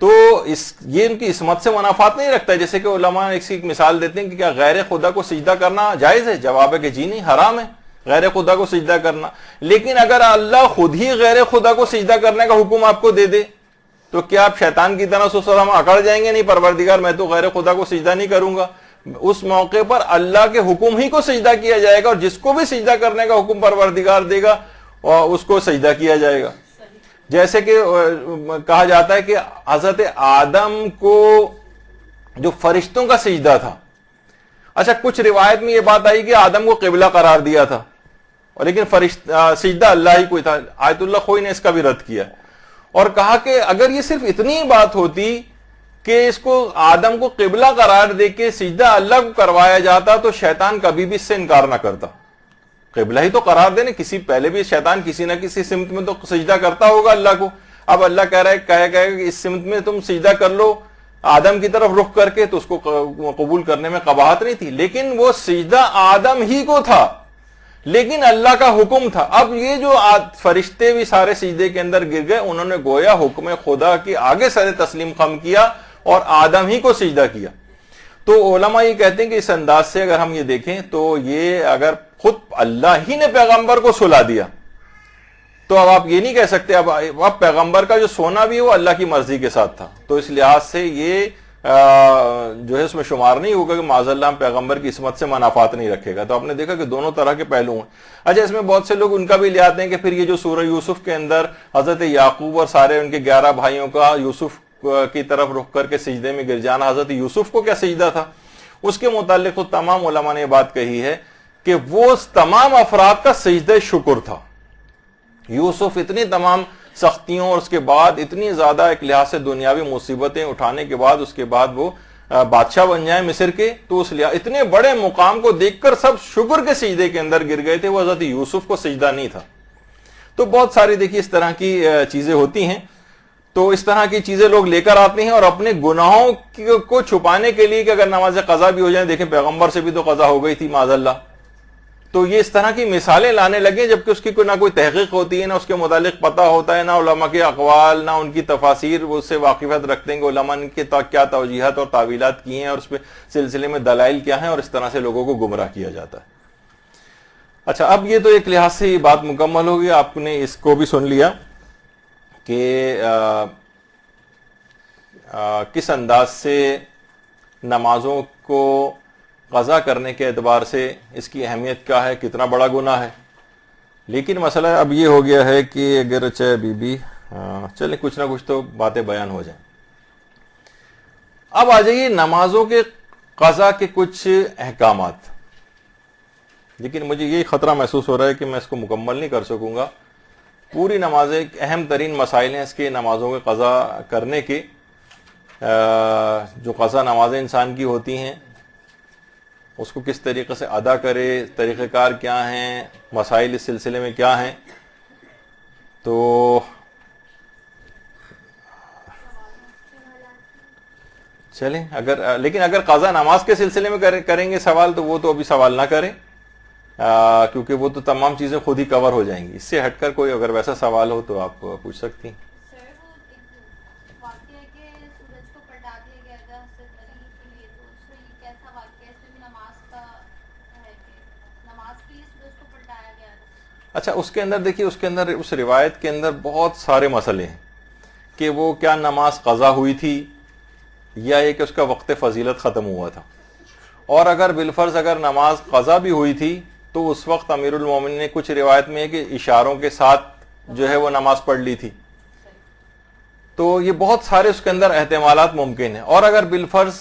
تو یہ ان کی عصمت سے منافات نہیں رکھتا ہے۔ جیسے کہ علماء ایک مثال دیتے ہیں کہ کیا غیر خدا کو سجدہ کرنا جائز ہے؟ جواب ہے کہ جی نہیں، حرام ہے غیر خدا کو سجدہ کرنا۔ لیکن اگر اللہ خود ہی غیر خدا کو سجدہ کرنے کا حکم آپ کو دے دے تو کیا آپ شیطان کی طرح سلام اکڑ جائیں گے؟ نہیں، پروردگار میں تو غیر خدا کو سجدہ نہیں کروں گا۔ اس موقع پر اللہ کے حکم ہی کو سجدہ کیا جائے گا، اور جس کو بھی سجدہ کرنے کا حکم پروردگار دے گا اس کو سجدہ کیا جائے گا۔ جیسے کہ کہا جاتا ہے کہ حضرت آدم کو جو فرشتوں کا سجدہ تھا، اچھا کچھ روایت میں یہ بات آئی کہ آدم کو قبلہ قرار دیا تھا، اور لیکن سجدہ اللہ ہی کو تھا۔ آیت اللہ خوئی نے اس کا بھی رد کیا اور کہا کہ اگر یہ صرف اتنی بات ہوتی کہ اس کو آدم کو قبلہ قرار دے کے سجدہ اللہ کو کروایا جاتا تو شیطان کبھی بھی اس سے انکار نہ کرتا۔ قبلہ ہی تو قرار دینے، کسی پہلے بھی شیطان کسی نہ کسی سمت میں تو سجدہ کرتا ہوگا اللہ کو۔ اب اللہ کہہ رہا ہے کہ اس سمت میں تم سجدہ کر لو آدم کی طرف رخ کر کے، تو اس کو قبول کرنے میں قباحت نہیں تھی، لیکن وہ سجدہ آدم ہی کو تھا، لیکن اللہ کا حکم تھا۔ اب یہ جو فرشتے بھی سارے سجدے کے اندر گر گئے، انہوں نے گویا حکم خدا کی آگے سر تسلیم خم کیا اور آدم ہی کو سجدہ کیا۔ تو علماء یہ کہتے ہیں کہ اس انداز سے اگر ہم یہ دیکھیں تو یہ اگر خود اللہ ہی نے پیغمبر کو سلا دیا تو اب آپ یہ نہیں کہہ سکتے اب پیغمبر کا جو سونا بھی وہ اللہ کی مرضی کے ساتھ تھا، تو اس لحاظ سے یہ جو ہے اس میں شمار نہیں ہوگا کہ معاذ اللہ ہم پیغمبر کی عصمت سے منافات نہیں رکھے گا۔ تو آپ نے دیکھا کہ دونوں طرح کے پہلو ہیں۔ اچھا، اس میں بہت سے لوگ ان کا بھی لے آتے ہیں کہ پھر یہ جو سورہ یوسف کے اندر حضرت یعقوب اور سارے ان کے 11 بھائیوں کا یوسف کی طرف رخ کر کے سجدے میں گر جانا، حضرت یوسف کو کیا سجدہ تھا؟ اس کے متعلق تو تمام علماء نے یہ بات کہی ہے کہ وہ تمام افراد کا سجدہ شکر تھا۔ یوسف اتنی تمام سختیوں اور اس کے بعد اتنی زیادہ ایک لحاظ سے دنیاوی مصیبتیں اٹھانے کے بعد اس کے بعد وہ بادشاہ بن جائیں مصر کے، تو اس لحاظ اتنے بڑے مقام کو دیکھ کر سب شکر کے سجدے کے اندر گر گئے تھے، وہ حضرت یوسف کو سجدہ نہیں تھا۔ تو بہت ساری دیکھیے اس طرح کی چیزیں ہوتی ہیں، تو اس طرح کی چیزیں لوگ لے کر آتے ہیں اور اپنے گناہوں کو چھپانے کے لیے کہ اگر نماز قضا بھی ہو جائیں، دیکھیں پیغمبر سے بھی تو قضا ہو گئی تھی معاذ اللہ، تو یہ اس طرح کی مثالیں لانے لگے جبکہ اس کی نہ کوئی تحقیق ہوتی ہے، نہ اس کے متعلق پتہ ہوتا ہے، نہ علماء کے اقوال، نہ ان کی تفاسیر وہ اس سے واقفیت رکھتے ہیں کہ علماء نے کیا توجیحات اور تعویلات کی ہیں اور اس پہ سلسلے میں دلائل کیا ہیں، اور اس طرح سے لوگوں کو گمراہ کیا جاتا ہے۔ اچھا، اب یہ تو ایک لحاظ سے یہ بات مکمل ہوگی، آپ نے اس کو بھی سن لیا کہ کس انداز سے نمازوں کو قضا کرنے کے اعتبار سے اس کی اہمیت کیا ہے، کتنا بڑا گناہ ہے۔ لیکن مسئلہ اب یہ ہو گیا ہے کہ اگر چاہے چلیں کچھ نہ کچھ تو باتیں بیان ہو جائیں۔ اب آ جائیے نمازوں کے قضا کے کچھ احکامات، لیکن مجھے یہی خطرہ محسوس ہو رہا ہے کہ میں اس کو مکمل نہیں کر سکوں گا۔ پوری نمازیں اہم ترین مسائل ہیں اس کے نمازوں کے قضا کرنے کے، جو قضا نمازیں انسان کی ہوتی ہیں اس کو کس طریقے سے ادا کرے، طریقہ کار کیا ہیں، مسائل اس سلسلے میں کیا ہیں۔ تو چلیں لیکن اگر قضا نماز کے سلسلے میں کریں گے سوال تو وہ تو ابھی سوال نہ کریں، کیونکہ وہ تو تمام چیزیں خود ہی کور ہو جائیں گی. اس سے ہٹ کر کوئی اگر ویسا سوال ہو تو آپ پوچھ سکتی ہیں. سر وہ ایک واقعہ ہے کہ سورج کو پلٹا دیا گیا تھا حضرت علی کے لیے، تو اس میں یہ کیسا واقعہ ہے؟ اس میں بھی نماز کا ہے کہ نماز کے لیے سورج کو پلٹایا گیا تھا. اچھا، اس کے اندر دیکھیے، اس کے اندر اس روایت کے اندر بہت سارے مسئلے ہیں کہ وہ کیا نماز قضا ہوئی تھی یا یہ کہ اس کا وقت فضیلت ختم ہوا تھا. اور اگر بالفرض اگر نماز قضا بھی ہوئی تھی تو اس وقت امیر المومنین نے کچھ روایت میں ہے کہ اشاروں کے ساتھ جو ہے وہ نماز پڑھ لی تھی. تو یہ بہت سارے اس کے اندر احتمالات ممکن ہیں. اور اگر بالفرض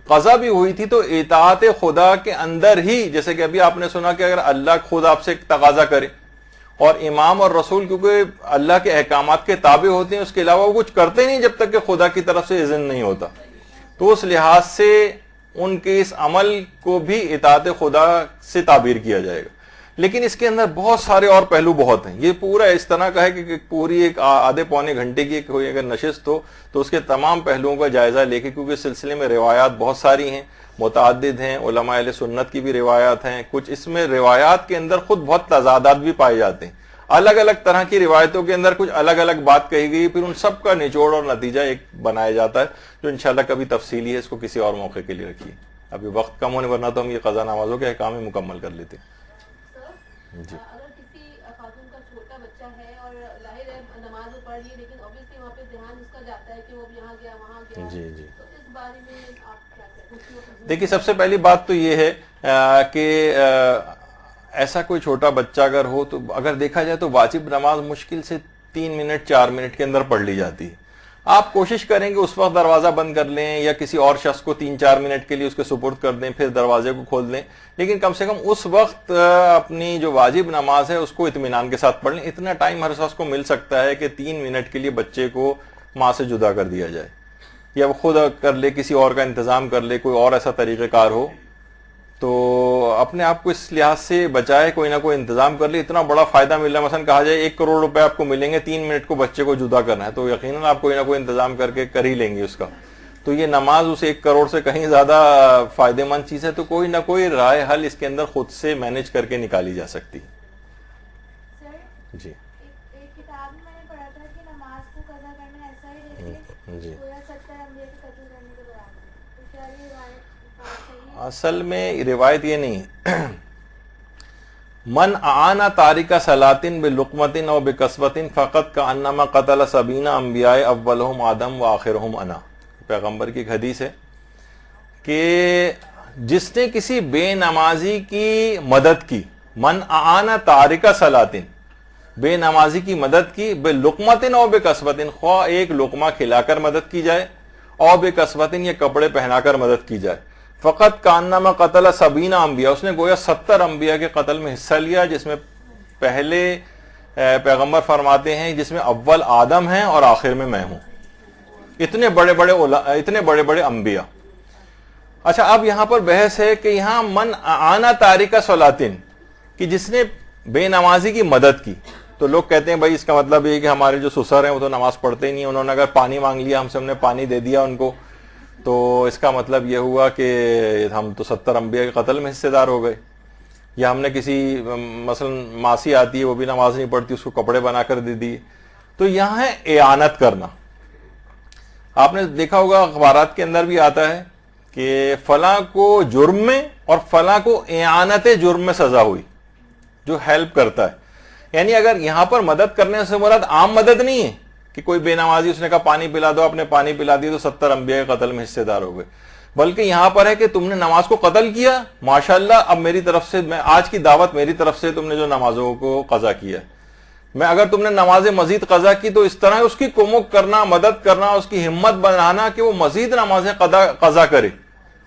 قضا بھی ہوئی تھی تو اطاعت خدا کے اندر ہی، جیسے کہ ابھی آپ نے سنا کہ اگر اللہ خود آپ سے تقاضا کرے اور امام اور رسول کیونکہ اللہ کے احکامات کے تابع ہوتے ہیں، اس کے علاوہ وہ کچھ کرتے نہیں جب تک کہ خدا کی طرف سے اذن نہیں ہوتا، تو اس لحاظ سے ان کے اس عمل کو بھی اطاعت خدا سے تعبیر کیا جائے گا. لیکن اس کے اندر بہت سارے اور پہلو بہت ہیں. یہ پورا اس طرح کا ہے کہ پوری ایک آدھے پونے گھنٹے کی کوئی اگر نشست ہو تو اس کے تمام پہلوؤں کا جائزہ لے کے، کیونکہ اس سلسلے میں روایات بہت ساری ہیں، متعدد ہیں، علماء اہل سنت کی بھی روایات ہیں. کچھ اس میں روایات کے اندر خود بہت تضادات بھی پائے جاتے ہیں. الگ الگ طرح کی روایتوں کے اندر کچھ الگ الگ بات کہی گئی، پھر ان سب کا نچوڑ اور نتیجہ ایک بنایا جاتا ہے جو انشاءاللہ کبھی تفصیلی ہے، اس کو کسی اور موقع کے لیے رکھیے. ابھی وقت کم ہونے ورنہ تو ہم یہ قضا نمازوں کے احکام ہی مکمل کر لیتے. جی. اگر کسی خاتون کا چھوٹا بچہ ہے اور ظاہر ہے نماز پڑھ لی، لیکن obviously وہاں پہ ذہن اس کا جاتا ہے کہ وہ یہاں گیا وہاں گیا، جی جی. تو اس بارے میں آپ کیا کہتے ہیں؟ دیکھیے، سب سے پہلی بات تو یہ ہے کہ ایسا کوئی چھوٹا بچہ اگر ہو تو اگر دیکھا جائے تو واجب نماز مشکل سے 3 منٹ 4 منٹ کے اندر پڑھ لی جاتی ہے. آپ کوشش کریں کہ اس وقت دروازہ بند کر لیں یا کسی اور شخص کو 3-4 منٹ کے لیے اس کے سپرد کر دیں، پھر دروازے کو کھول دیں، لیکن کم سے کم اس وقت اپنی جو واجب نماز ہے اس کو اطمینان کے ساتھ پڑھ لیں. اتنا ٹائم ہر شخص کو مل سکتا ہے کہ 3 منٹ کے لیے بچے کو ماں سے جدا کر دیا جائے، یا وہ خود کر لے، کسی اور کا انتظام کر لے، کوئی اور ایسا طریقہ کار ہو تو اپنے آپ کو اس لحاظ سے بچائے، کوئی نہ کوئی انتظام کر لے. اتنا بڑا فائدہ مل رہا ہے، مثلا کہا جائے 1 کروڑ روپے آپ کو ملیں گے، 3 منٹ کو بچے کو جدا کرنا ہے، تو یقیناً آپ کوئی نہ کوئی انتظام کر کے کر ہی لیں گے اس کا. تو یہ نماز اس 1 کروڑ سے کہیں زیادہ فائدہ مند چیز ہے. تو کوئی نہ کوئی رائے حل اس کے اندر خود سے مینج کر کے نکالی جا سکتی. جی ایک کتاب میں نے پڑھا تھا کہ نماز کو قضا کرنا ایسا ہی جیسے جی. گویا 70 انبیاء کے قتل کرنے کے برابر ہے. تو کیا یہ روایت صحیح ہے؟ اصل میں روایت یہ نہیں. من اعان تارک صلاۃ بلقمۃ او بکسوۃ فقط کانما قتل 70 انبیاء اولہم آدم وآخرہم انا. پیغمبر کی ایک حدیث ہے کہ جس نے کسی بے نمازی کی مدد کی، من اعان تارک صلاۃ، بے نمازی کی مدد کی، بلقمۃ او بکسوۃ، خواہ ایک لقمہ کھلا کر مدد کی جائے، او بکسوۃ یا کپڑے پہنا کر مدد کی جائے، فقط کانما قتل 70 انبیاء، اس نے گویا 70 انبیاء کے قتل میں حصہ لیا، جس میں پہلے پیغمبر فرماتے ہیں جس میں اول آدم ہیں اور آخر میں میں ہوں. اتنے بڑے بڑے انبیاء. اچھا، اب یہاں پر بحث ہے کہ یہاں من اعان تارک صلاۃ، کہ جس نے بے نمازی کی مدد کی. تو لوگ کہتے ہیں بھائی اس کا مطلب یہ کہ ہمارے جو سسر ہیں وہ تو نماز پڑھتے ہی نہیں، انہوں نے اگر پانی مانگ لیا ہم نے پانی دے دیا ان کو، تو اس کا مطلب یہ ہوا کہ ہم تو 70 انبیاء کے قتل میں حصے دار ہو گئے. یا ہم نے کسی مثلا ماسی آتی ہے وہ بھی نماز نہیں پڑھتی، اس کو کپڑے بنا کر دے دیے. تو یہاں ہے اعانت کرنا. آپ نے دیکھا ہوگا اخبارات کے اندر بھی آتا ہے کہ فلاں کو جرم میں اور فلاں کو اعانت جرم میں سزا ہوئی، جو ہیلپ کرتا ہے. یعنی اگر یہاں پر مدد کرنے سے مراد عام مدد نہیں ہے کہ کوئی بے نمازی اس نے کہا پانی پلا دو، آپ نے پانی پلا دیا تو 70 انبیاء کے قتل میں حصے دار ہو گئے، بلکہ یہاں پر ہے کہ تم نے نماز کو قتل کیا، ماشاءاللہ اب میری طرف سے، میں آج کی دعوت میری طرف سے، تم نے جو نمازوں کو قضا کیا، میں اگر تم نے نماز مزید قضا کی تو اس طرح اس کی کمک کرنا، مدد کرنا، اس کی ہمت بنانا کہ وہ مزید نمازیں قضا کرے.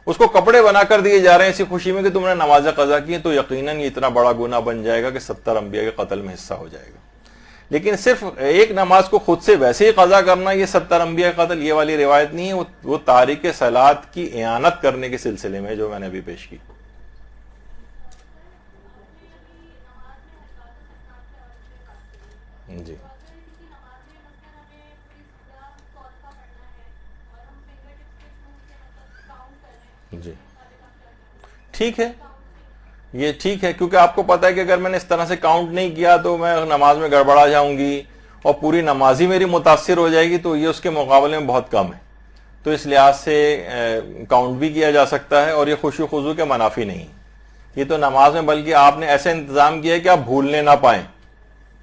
اس کو کپڑے بنا کر دیے جا رہے ہیں اسی خوشی میں کہ تم نے نمازیں قضا کی، تو یقیناً یہ اتنا بڑا گناہ بن جائے گا کہ 70 انبیاء کے قتل میں حصہ ہو جائے گا. لیکن صرف ایک نماز کو خود سے ویسے ہی قضا کرنا، یہ 70 انبیاء کا قتل، یہ والی روایت نہیں ہے. وہ تارک صلاۃ کی اعانت کرنے کے سلسلے میں جو میں نے ابھی پیش کی. جی جی ٹھیک ہے، یہ ٹھیک ہے، کیونکہ آپ کو پتا ہے کہ اگر میں نے اس طرح سے کاؤنٹ نہیں کیا تو میں نماز میں گڑبڑا جاؤں گی اور پوری نماز ہی میری متاثر ہو جائے گی، تو یہ اس کے مقابلے میں بہت کم ہے. تو اس لحاظ سے کاؤنٹ بھی کیا جا سکتا ہے، اور یہ خشوع و خضوع کے منافی نہیں. یہ تو نماز میں بلکہ آپ نے ایسے انتظام کیا ہے کہ آپ بھولنے نہ پائیں،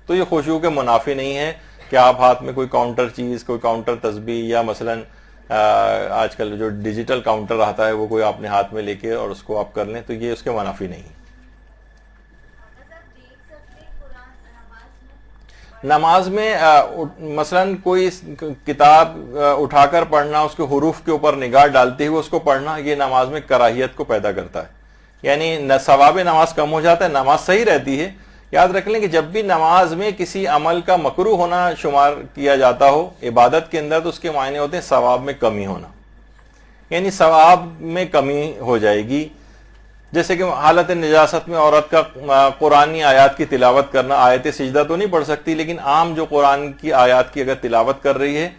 تو یہ خشوع کے منافی نہیں ہے کہ آپ ہاتھ میں کوئی کاؤنٹر چیز، کوئی کاؤنٹر تسبیح، یا مثلاً آج کل جو ڈیجیٹل کاؤنٹر آتا ہے وہ کوئی آپ نے ہاتھ میں لے کے اور اس کو آپ کر لیں، تو یہ اس کے منافی نہیں. نماز میں مثلاً کوئی کتاب اٹھا کر پڑھنا، اس کے حروف کے اوپر نگاہ ڈالتے ہوئے اس کو پڑھنا، یہ نماز میں کراہیت کو پیدا کرتا ہے، یعنی ثواب نماز کم ہو جاتا ہے. نماز صحیح رہتی ہے. یاد رکھ لیں کہ جب بھی نماز میں کسی عمل کا مکروہ ہونا شمار کیا جاتا ہو عبادت کے اندر، تو اس کے معنی ہوتے ہیں ثواب میں کمی ہونا، یعنی ثواب میں کمی ہو جائے گی. جیسے کہ حالت نجاست میں عورت کا قرآنی آیات کی تلاوت کرنا، آیت سجدہ تو نہیں پڑھ سکتی لیکن عام جو قرآن کی آیات کی اگر تلاوت کر رہی ہے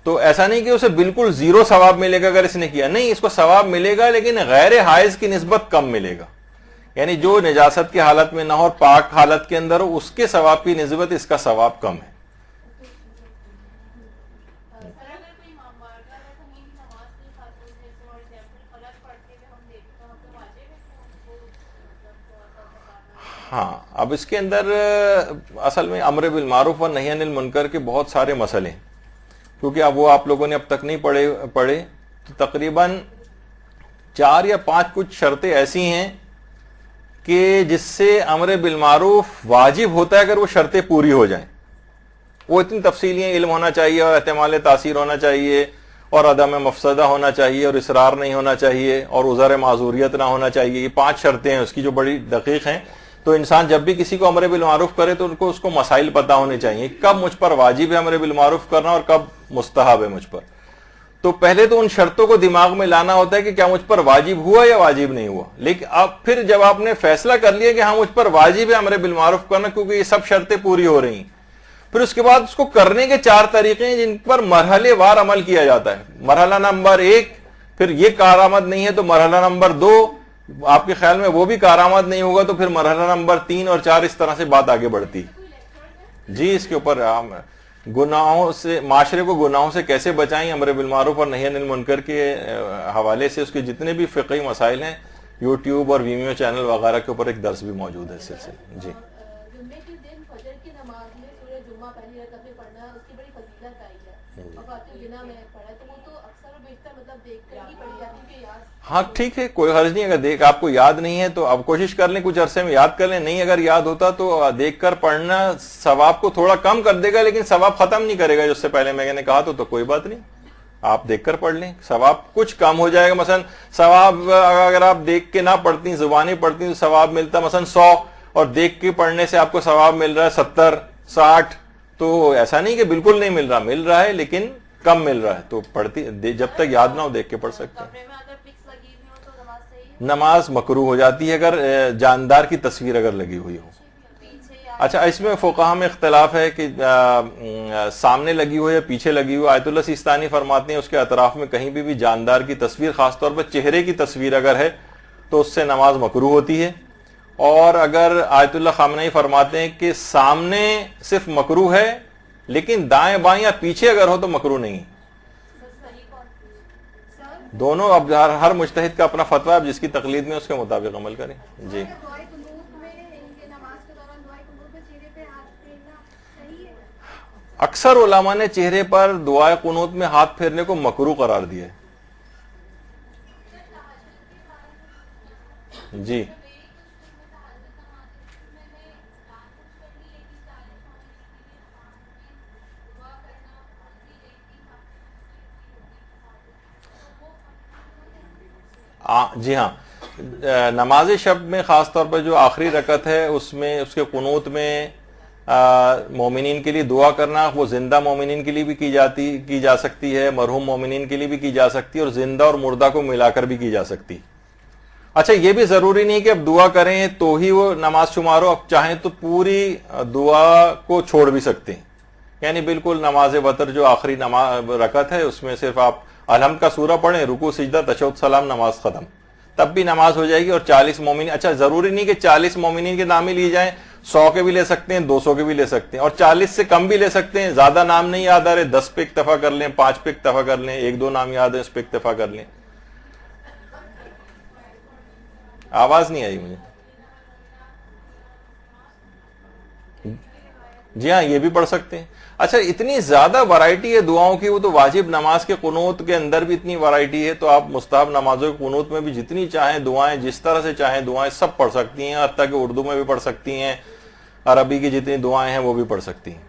تو ایسا نہیں کہ اسے بالکل زیرو ثواب ملے گا اگر اس نے کیا، نہیں، اس کو ثواب ملے گا لیکن غیر حائض کی نسبت کم ملے گا. یعنی جو نجاست کی حالت میں نہ ہو اور پاک حالت کے اندر ہو، اس کے ثواب کی نسبت اس کا ثواب کم ہے. ہاں، اب اس کے اندر اصل میں امر بالمعروف اور نہی عن المنکر کے بہت سارے مسئلے ہیں، کیونکہ اب وہ آپ لوگوں نے اب تک نہیں پڑھے تو تقریباً 4 یا 5 کچھ شرطیں ایسی ہیں کہ جس سے امر بالمعروف واجب ہوتا ہے اگر وہ شرطیں پوری ہو جائیں. وہ اتنی تفصیلی علم ہونا چاہیے، اور احتمال تاثیر ہونا چاہیے، اور عدم مفسدہ ہونا چاہیے، اور اصرار نہیں ہونا چاہیے، اور عذر معذوریت نہ ہونا چاہیے. یہ 5 شرطیں ہیں اس کی جو بڑی دقیق ہیں. تو انسان جب بھی کسی کو امر بالمعروف کرے تو اس کو مسائل پتہ ہونے چاہیے، کب مجھ پر واجب ہے امر بالمعروف کرنا اور کب مستحب ہے مجھ پر. تو پہلے تو ان شرطوں کو دماغ میں لانا ہوتا ہے کہ کیا مجھ پر واجب ہوا یا واجب نہیں ہوا. لیکن اب پھر جب آپ نے فیصلہ کر لیا کہ ہاں مجھ پر واجب ہے امر بالمعروف کرنا کیونکہ یہ سب شرطیں پوری ہو رہی ہیں، پھر اس کے بعد اس کو کرنے کے 4 طریقے ہیں جن پر مرحلے وار عمل کیا جاتا ہے. مرحلہ نمبر 1، پھر یہ کارآمد نہیں ہے تو مرحلہ نمبر 2، آپ کے خیال میں وہ بھی کارآمد نہیں ہوگا تو پھر مرحلہ نمبر 3 اور 4، اس طرح سے بات آگے بڑھتی. جی، اس کے اوپر گناہوں سے، معاشرے کو گناہوں سے کیسے بچائیں، امر بالمعروف اور نہی عن المنکر کے حوالے سے اس کے جتنے بھی فقہی مسائل ہیں یوٹیوب اور ویمیو چینل وغیرہ کے اوپر ایک درس بھی موجود ہے اس سلسلے. جی، جمعے کے دن فجر کی نماز میں سورہ جمعہ پہلی رکعت میں پڑھنا، اس کی بڑی فضیلت آئی ہے، اور فاتحہ جناح میں پڑھا تو وہ تو اکثر و بیشتر مطلب دیکھ کر ہی پڑھی جاتی ہے. ہاں ٹھیک ہے، کوئی حرج نہیں. اگر آپ کو یاد نہیں ہے تو اب کوشش کر لیں کچھ عرصے میں یاد کر لیں. نہیں اگر یاد ہوتا تو دیکھ کر پڑھنا ثواب کو تھوڑا کم کر دے گا لیکن ثواب ختم نہیں کرے گا. جو اس سے پہلے میں نے کہا تو کوئی بات نہیں، آپ دیکھ کر پڑھ لیں، ثواب کچھ کم ہو جائے گا. مثلا ثواب اگر آپ دیکھ کے نہ پڑھتی، زبانی پڑھتی تو ثواب ملتا مثلا 100، اور دیکھ کے پڑھنے سے آپ کو ثواب مل رہا ہے 70 60. تو ایسا نہیں کہ بالکل نہیں مل رہا ہے لیکن کم مل رہا ہے. تو پڑھتی جب تک یاد نہ ہو دیکھ کے پڑھ سکتے ہیں. نماز مکروہ ہو جاتی ہے اگر جاندار کی تصویر اگر لگی ہوئی ہو. اچھا، اس میں فقہا میں اختلاف ہے کہ سامنے لگی ہو یا پیچھے لگی ہو. آیت اللہ سیستانی فرماتے ہیں اس کے اطراف میں کہیں بھی جاندار کی تصویر، خاص طور پر چہرے کی تصویر اگر ہے تو اس سے نماز مکروہ ہوتی ہے. اور اگر آیت اللہ خامنئی فرماتے ہیں کہ سامنے صرف مکروہ ہے لیکن دائیں بائیں یا پیچھے اگر ہو تو مکروہ نہیں. دونوں، اب ہر مجتہد کا اپنا فتویٰ ہے، جس کی تقلید میں اس کے مطابق عمل کریں. جی، اکثر علماء نے چہرے پر دعائے قنوت میں ہاتھ پھیرنے کو مکروہ قرار دیا ہے. جی، جی ہاں، نماز شب میں خاص طور پر جو آخری رکعت ہے اس میں اس کے قنوت میں مومنین کے لیے دعا کرنا، وہ زندہ مومنین کے لیے بھی کی جا سکتی ہے، مرحوم مومنین کے لیے بھی کی جا سکتی ہے، اور زندہ اور مردہ کو ملا کر بھی کی جا سکتی. اچھا، یہ بھی ضروری نہیں کہ اب دعا کریں تو ہی وہ نماز شمار ہو. اب چاہیں تو پوری دعا کو چھوڑ بھی سکتے ہیں، یعنی بالکل نماز وتر جو آخری رکعت ہے اس میں صرف آپ الحمد کا سورہ پڑھیں، رکوع سجدہ تشہد سلام، نماز ختم. تب بھی نماز ہو جائے گی. اور 40 مومنین, اچھا ضروری نہیں کہ 40 مومنین کے نام ہی لیے جائیں, 100 کے بھی لے سکتے ہیں, 200 کے بھی لے سکتے ہیں, اور 40 سے کم بھی لے سکتے ہیں. زیادہ نام نہیں یاد آ رہے, 10 پہ اکتفا کر لیں, 5 پہ اکتفا کر لیں, 1-2 نام یاد ہے اس پہ اکتفا کر لیں. آواز نہیں آئی مجھے. جی ہاں, یہ بھی پڑھ سکتے ہیں. اچھا, اتنی زیادہ ورائٹی ہے دعاؤں کی, وہ تو واجب نماز کے قنوت کے اندر بھی اتنی ورائٹی ہے, تو آپ مستحب نمازوں کے قنوت میں بھی جتنی چاہیں دعائیں, جس طرح سے چاہیں دعائیں سب پڑھ سکتی ہیں, حتیٰ کہ اردو میں بھی پڑھ سکتی ہیں, عربی کی جتنی دعائیں ہیں وہ بھی پڑھ سکتی ہیں.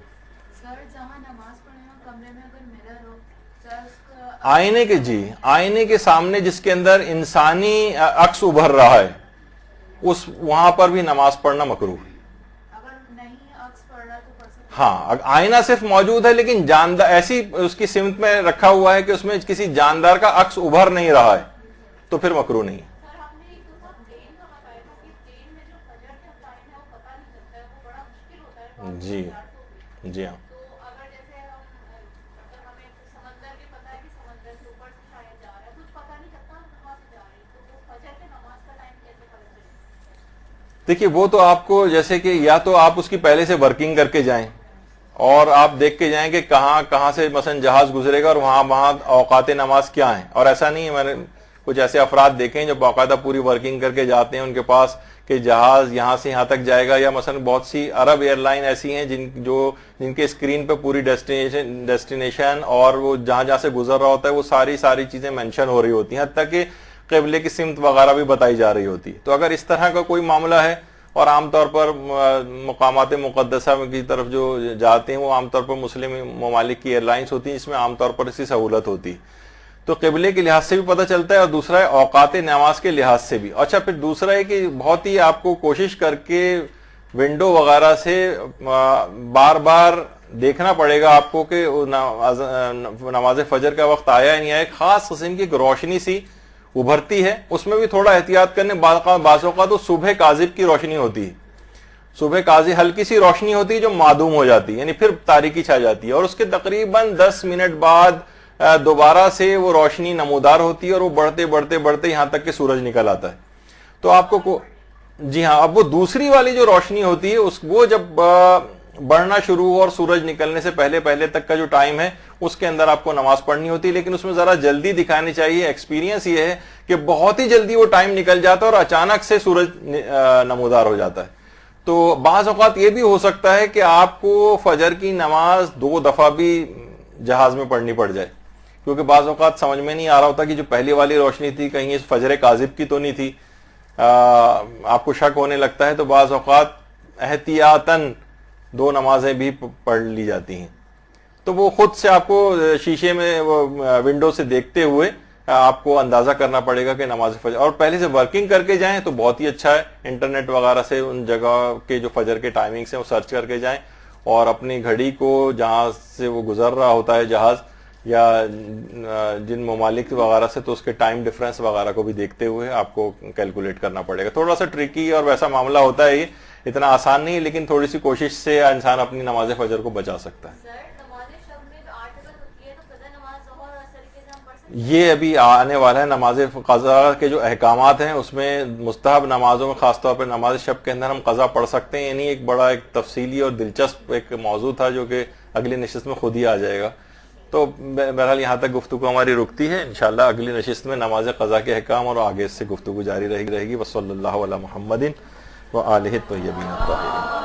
آئینے کے, جی آئینے کے سامنے جس کے اندر انسانی عکس ابھر رہا ہے, وہاں پر بھی نماز پڑھنا مکروہ ہے. ہاں, آئینہ صرف موجود ہے لیکن جاندار ایسی اس کی سمت میں رکھا ہوا ہے کہ اس میں کسی جاندار کا عکس ابھر نہیں رہا ہے, تو پھر مکروہ نہیں ہے. جی جی ہاں, دیکھیے وہ تو آپ کو, جیسے کہ یا تو آپ اس کی پہلے سے ورکنگ کر کے جائیں اور آپ دیکھ کے جائیں کہ کہاں سے مثلا جہاز گزرے گا اور وہاں اوقات نماز کیا ہیں. اور ایسا نہیں ہے, میں نے کچھ ایسے افراد دیکھے ہیں جو باقاعدہ پوری ورکنگ کر کے جاتے ہیں ان کے پاس کہ جہاز یہاں سے یہاں تک جائے گا, یا مثلا بہت سی عرب ایئر لائن ایسی ہیں جن کے اسکرین پہ پوری ڈیسٹینیشن اور وہ جہاں سے گزر رہا ہوتا ہے وہ ساری چیزیں مینشن ہو رہی ہوتی ہیں, حتیٰ کہ قبلے کی سمت وغیرہ بھی بتائی جا رہی ہوتی. تو اگر اس طرح کا کوئی معاملہ ہے, اور عام طور پر مقامات مقدسہ کی طرف جو جاتے ہیں وہ عام طور پر مسلم ممالک کی ایئر لائنز ہوتی ہیں, اس میں عام طور پر اس کی سہولت ہوتی, تو قبلے کے لحاظ سے بھی پتہ چلتا ہے, اور دوسرا ہے اوقات نماز کے لحاظ سے بھی. اچھا, پھر دوسرا ہے کہ بہت ہی آپ کو کوشش کر کے ونڈو وغیرہ سے بار بار دیکھنا پڑے گا آپ کو کہ نماز فجر کا وقت آیا یا نہیں آیا. خاص قسم کی ایک روشنی سی ابھرتی ہے, اس میں بھی تھوڑا احتیاط کرنے. بعض اوقات تو صبح کاذب کی روشنی ہوتی ہے, صبح کاذب ہلکی سی روشنی ہوتی ہے جو معدوم ہو جاتی ہے, یعنی پھر تاریکی چھا جاتی ہے, اور اس کے تقریباً 10 منٹ بعد دوبارہ سے وہ روشنی نمودار ہوتی ہے, اور وہ بڑھتے یہاں تک کہ سورج نکل آتا ہے. تو آپ کو جی ہاں, اب وہ دوسری والی جو روشنی ہوتی ہے وہ جب بڑھنا شروع ہو اور سورج نکلنے سے پہلے تک کا جو ٹائم ہے اس کے اندر آپ کو نماز پڑھنی ہوتی ہے, لیکن اس میں ذرا جلدی دکھانی چاہیے. ایکسپیرینس یہ ہے کہ بہت ہی جلدی وہ ٹائم نکل جاتا ہے اور اچانک سے سورج نمودار ہو جاتا ہے. تو بعض اوقات یہ بھی ہو سکتا ہے کہ آپ کو فجر کی نماز 2 دفعہ بھی جہاز میں پڑھنی پڑ جائے, کیونکہ بعض اوقات سمجھ میں نہیں آ رہا ہوتا کہ جو پہلی والی روشنی تھی کہیں اس فجر کاذب کی تو نہیں تھی, آپ کو شک ہونے لگتا ہے, تو بعض اوقات احتیاطاً 2 نمازیں بھی پڑھ لی جاتی ہیں. تو وہ خود سے آپ کو شیشے میں ونڈو سے دیکھتے ہوئے آپ کو اندازہ کرنا پڑے گا کہ نماز فجر, اور پہلے سے ورکنگ کر کے جائیں تو بہت ہی اچھا ہے. انٹرنیٹ وغیرہ سے ان جگہ کے جو فجر کے ٹائمنگس ہیں وہ سرچ کر کے جائیں, اور اپنی گھڑی کو جہاں سے وہ گزر رہا ہوتا ہے جہاز, یا جن ممالک وغیرہ سے, تو اس کے ٹائم ڈفرنس وغیرہ کو بھی دیکھتے ہوئے آپ کو کیلکولیٹ کرنا پڑے گا. تھوڑا سا ٹرکی اور ویسا معاملہ ہوتا ہے, یہ اتنا آسان نہیں ہے, لیکن تھوڑی سی کوشش سے انسان اپنی نماز فجر کو بچا سکتا ہے. یہ ابھی آنے والا ہے نماز قضا کے جو احکامات ہیں, اس میں مستحب نمازوں میں خاص طور پہ نماز شب کے اندر ہم قضا پڑھ سکتے ہیں, یعنی ایک بڑا ایک تفصیلی اور دلچسپ ایک موضوع تھا جو کہ اگلی نشست میں خود ہی آ جائے گا. تو بہرحال یہاں تک گفتگو ہماری رکتی ہے, انشاءاللہ اگلی نشست میں نماز قضا کے احکام اور آگے سے گفتگو جاری رہے گی. وصلی اللہ علی محمد وآلہ الطیبین الطاہرین.